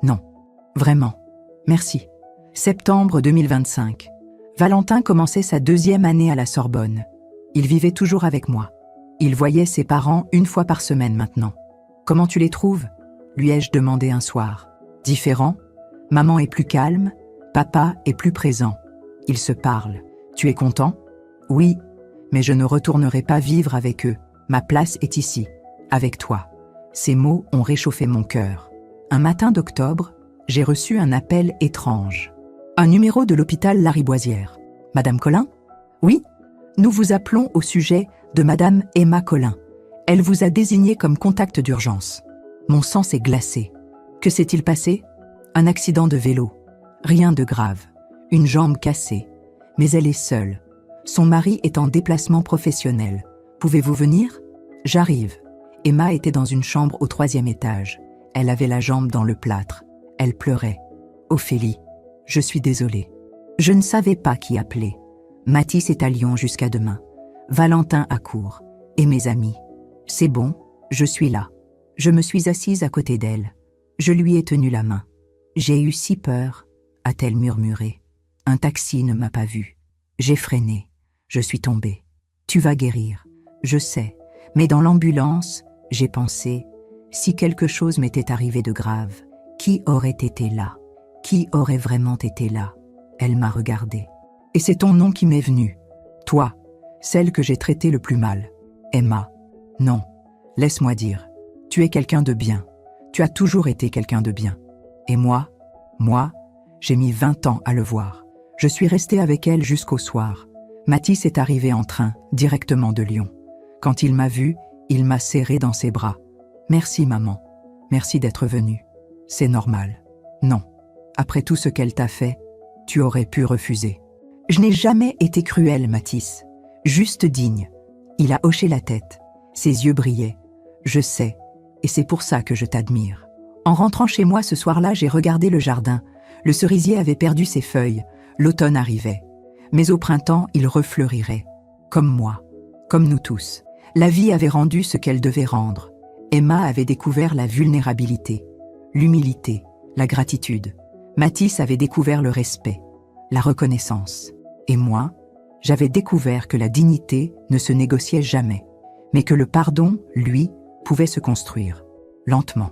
[SPEAKER 1] Non. Vraiment. Merci. Septembre 2025. Valentin commençait sa 2e année à la Sorbonne. Il vivait toujours avec moi. Il voyait ses parents 1 fois par semaine maintenant. Comment tu les trouves? Lui ai-je demandé un soir. Différent? Maman est plus calme, papa est plus présent. Ils se parlent. Tu es content? Oui, mais je ne retournerai pas vivre avec eux. Ma place est ici, avec toi. Ces mots ont réchauffé mon cœur. Un matin d'octobre, j'ai reçu un appel étrange. Un numéro de l'hôpital Lariboisière. Madame Collin? Oui, nous vous appelons au sujet de Madame Emma Collin. Elle vous a désigné comme contact d'urgence. Mon sang s'est glacé. Que s'est-il passé? Un accident de vélo. Rien de grave. Une jambe cassée. Mais elle est seule. Son mari est en déplacement professionnel. Pouvez-vous venir? J'arrive. Emma était dans une chambre au 3e étage. Elle avait la jambe dans le plâtre. Elle pleurait. Ophélie, je suis désolée. Je ne savais pas qui appeler. Mathis est à Lyon jusqu'à demain. Valentin à Court. Et mes amis. C'est bon, je suis là. Je me suis assise à côté d'elle. Je lui ai tenu la main. J'ai eu si peur, a-t-elle murmuré. Un taxi ne m'a pas vue. J'ai freiné. Je suis tombée. Tu vas guérir. Je sais. Mais dans l'ambulance, j'ai pensé, si quelque chose m'était arrivé de grave, qui aurait été là? Qui aurait vraiment été là? Elle m'a regardée. Et c'est ton nom qui m'est venu. Toi, celle que j'ai traitée le plus mal. Emma. Non. Laisse-moi dire. Tu es quelqu'un de bien. Tu as toujours été quelqu'un de bien. Et moi, j'ai mis 20 ans à le voir. Je suis restée avec elle jusqu'au soir. Mathis est arrivé en train, directement de Lyon. Quand il m'a vue, il m'a serrée dans ses bras. Merci maman. Merci d'être venue. C'est normal. Non. Après tout ce qu'elle t'a fait, tu aurais pu refuser. Je n'ai jamais été cruelle, Mathis. Juste digne. Il a hoché la tête. Ses yeux brillaient. Je sais, et c'est pour ça que je t'admire. En rentrant chez moi ce soir-là, j'ai regardé le jardin. Le cerisier avait perdu ses feuilles. L'automne arrivait. Mais au printemps, il refleurirait. Comme moi. Comme nous tous. La vie avait rendu ce qu'elle devait rendre. Emma avait découvert la vulnérabilité, l'humilité, la gratitude. Mathis avait découvert le respect, la reconnaissance. Et moi, j'avais découvert que la dignité ne se négociait jamais, mais que le pardon, lui, pouvait se construire. Lentement,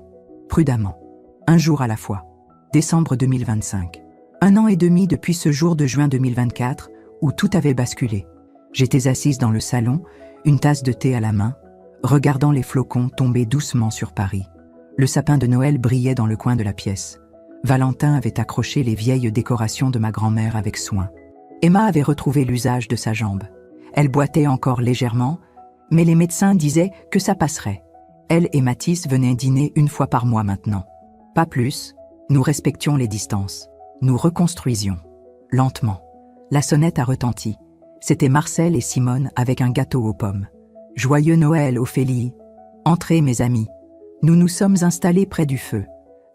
[SPEAKER 1] prudemment, un jour à la fois. Décembre 2025. 1 an et demi depuis ce jour de juin 2024 où tout avait basculé. J'étais assise dans le salon, une tasse de thé à la main, regardant les flocons tomber doucement sur Paris. Le sapin de Noël brillait dans le coin de la pièce. Valentin avait accroché les vieilles décorations de ma grand-mère avec soin. Emma avait retrouvé l'usage de sa jambe. Elle boitait encore légèrement, mais les médecins disaient que ça passerait. Elle et Mathis venaient dîner une fois par mois maintenant. Pas plus, nous respections les distances. Nous reconstruisions. Lentement. La sonnette a retenti. C'était Marcel et Simone avec un gâteau aux pommes. Joyeux Noël, Ophélie. Entrez, mes amis. Nous nous sommes installés près du feu.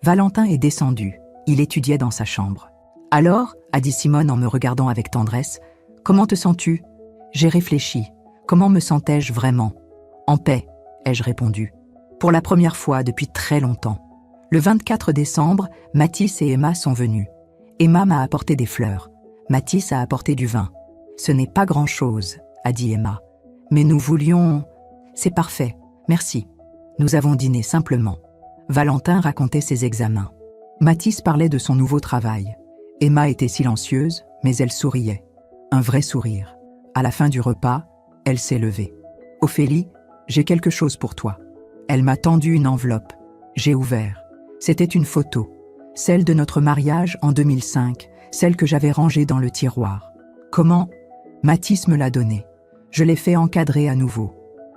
[SPEAKER 1] Valentin est descendu. Il étudiait dans sa chambre. Alors, a dit Simone en me regardant avec tendresse, comment te sens-tu ? J'ai réfléchi. Comment me sentais-je vraiment ? En paix, ai-je répondu. Pour la première fois depuis très longtemps. Le 24 décembre, Mathis et Emma sont venus. Emma m'a apporté des fleurs. Mathis a apporté du vin. Ce n'est pas grand-chose, a dit Emma. Mais nous voulions... C'est parfait, merci. Nous avons dîné simplement. Valentin racontait ses examens. Mathis parlait de son nouveau travail. Emma était silencieuse, mais elle souriait. Un vrai sourire. À la fin du repas, elle s'est levée. « Ophélie, j'ai quelque chose pour toi. » Elle m'a tendu une enveloppe. J'ai ouvert. C'était une photo. Celle de notre mariage en 2005, celle que j'avais rangée dans le tiroir. Comment ? Mathis me l'a donnée. Je l'ai fait encadrer à nouveau.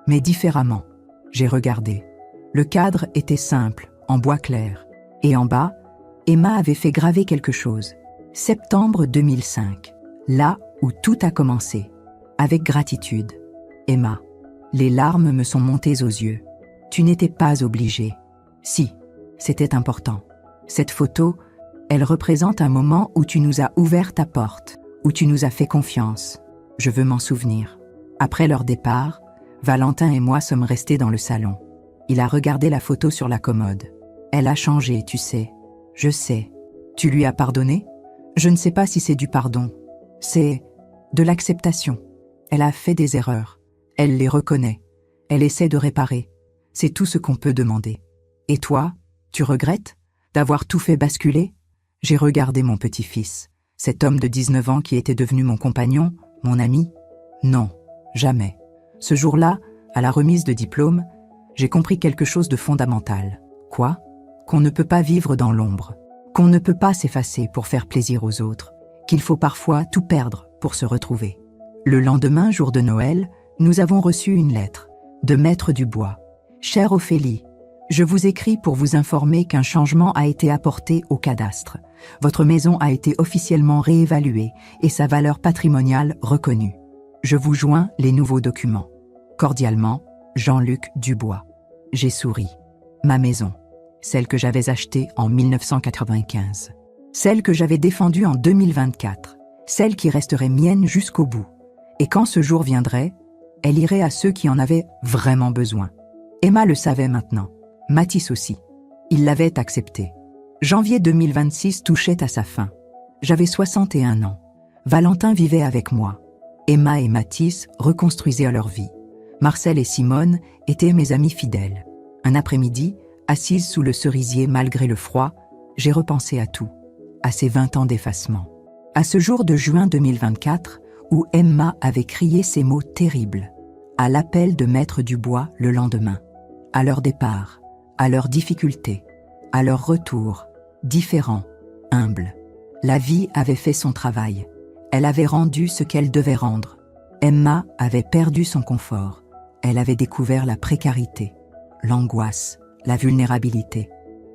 [SPEAKER 1] Mais différemment. J'ai regardé. Le cadre était simple, en bois clair. Et en bas, Emma avait fait graver quelque chose. Septembre 2005. Là où tout a commencé. Avec gratitude. Emma. Les larmes me sont montées aux yeux. Tu n'étais pas obligée. Si, c'était important. Cette photo, elle représente un moment où tu nous as ouvert ta porte, où tu nous as fait confiance. Je veux m'en souvenir. Après leur départ, Valentin et moi sommes restés dans le salon. Il a regardé la photo sur la commode. Elle a changé, tu sais. Je sais. Tu lui as pardonné ? Je ne sais pas si c'est du pardon. C'est de l'acceptation. Elle a fait des erreurs. Elle les reconnaît. Elle essaie de réparer. C'est tout ce qu'on peut demander. Et toi, tu regrettes d'avoir tout fait basculer ? J'ai regardé mon petit-fils, cet homme de 19 ans qui était devenu mon compagnon, mon ami. Non, jamais. Ce jour-là, à la remise de diplôme, j'ai compris quelque chose de fondamental. Quoi ? Qu'on ne peut pas vivre dans l'ombre. Qu'on ne peut pas s'effacer pour faire plaisir aux autres. Qu'il faut parfois tout perdre pour se retrouver. Le lendemain, jour de Noël, nous avons reçu une lettre de Maître Dubois. Chère Ophélie, je vous écris pour vous informer qu'un changement a été apporté au cadastre. Votre maison a été officiellement réévaluée et sa valeur patrimoniale reconnue. Je vous joins les nouveaux documents. Cordialement, Jean-Luc Dubois. J'ai souri. Ma maison, celle que j'avais achetée en 1995. Celle que j'avais défendue en 2024. Celle qui resterait mienne jusqu'au bout. Et quand ce jour viendrait, elle irait à ceux qui en avaient vraiment besoin. Emma le savait maintenant. Mathis aussi. Il l'avait accepté. Janvier 2026 touchait à sa fin. J'avais 61 ans. Valentin vivait avec moi. Emma et Mathis reconstruisaient leur vie. Marcel et Simone étaient mes amis fidèles. Un après-midi, assise sous le cerisier malgré le froid, j'ai repensé à tout. À ces 20 ans d'effacement. À ce jour de juin 2024, où Emma avait crié ces mots terribles. À l'appel de Maître Dubois le lendemain. À leur départ. À leurs difficultés, à leur retour, différents, humbles. La vie avait fait son travail. Elle avait rendu ce qu'elle devait rendre. Emma avait perdu son confort. Elle avait découvert la précarité, l'angoisse, la vulnérabilité.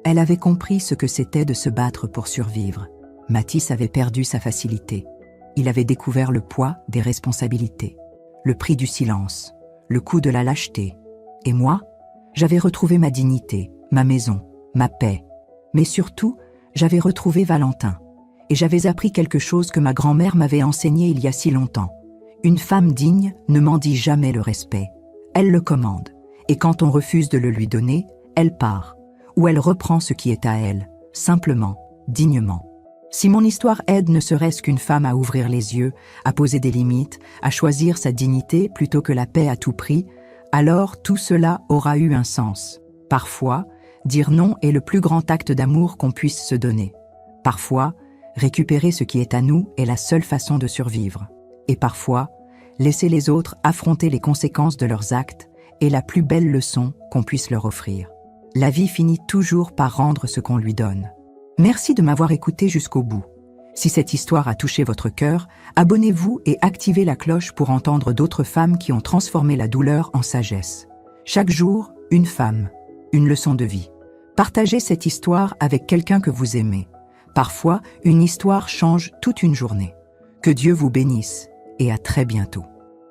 [SPEAKER 1] Elle avait compris ce que c'était de se battre pour survivre. Mathis avait perdu sa facilité. Il avait découvert le poids des responsabilités, le prix du silence, le coût de la lâcheté. Et moi ? J'avais retrouvé ma dignité, ma maison, ma paix, Mais surtout, j'avais retrouvé Valentin. Et j'avais appris quelque chose que ma grand-mère m'avait enseigné il y a si longtemps. Une femme digne ne mendie jamais le respect. Elle le commande. Et quand on refuse de le lui donner, elle part. Ou elle reprend ce qui est à elle, simplement, dignement. Si mon histoire aide ne serait-ce qu'une femme à ouvrir les yeux, à poser des limites, à choisir sa dignité plutôt que la paix à tout prix, alors tout cela aura eu un sens. Parfois, dire non est le plus grand acte d'amour qu'on puisse se donner. Parfois, récupérer ce qui est à nous est la seule façon de survivre. Et parfois, laisser les autres affronter les conséquences de leurs actes est la plus belle leçon qu'on puisse leur offrir. La vie finit toujours par rendre ce qu'on lui donne. Merci de m'avoir écouté jusqu'au bout. Si cette histoire a touché votre cœur, abonnez-vous et activez la cloche pour entendre d'autres femmes qui ont transformé la douleur en sagesse. Chaque jour, une femme, une leçon de vie. Partagez cette histoire avec quelqu'un que vous aimez. Parfois, une histoire change toute une journée. Que Dieu vous bénisse et à très bientôt.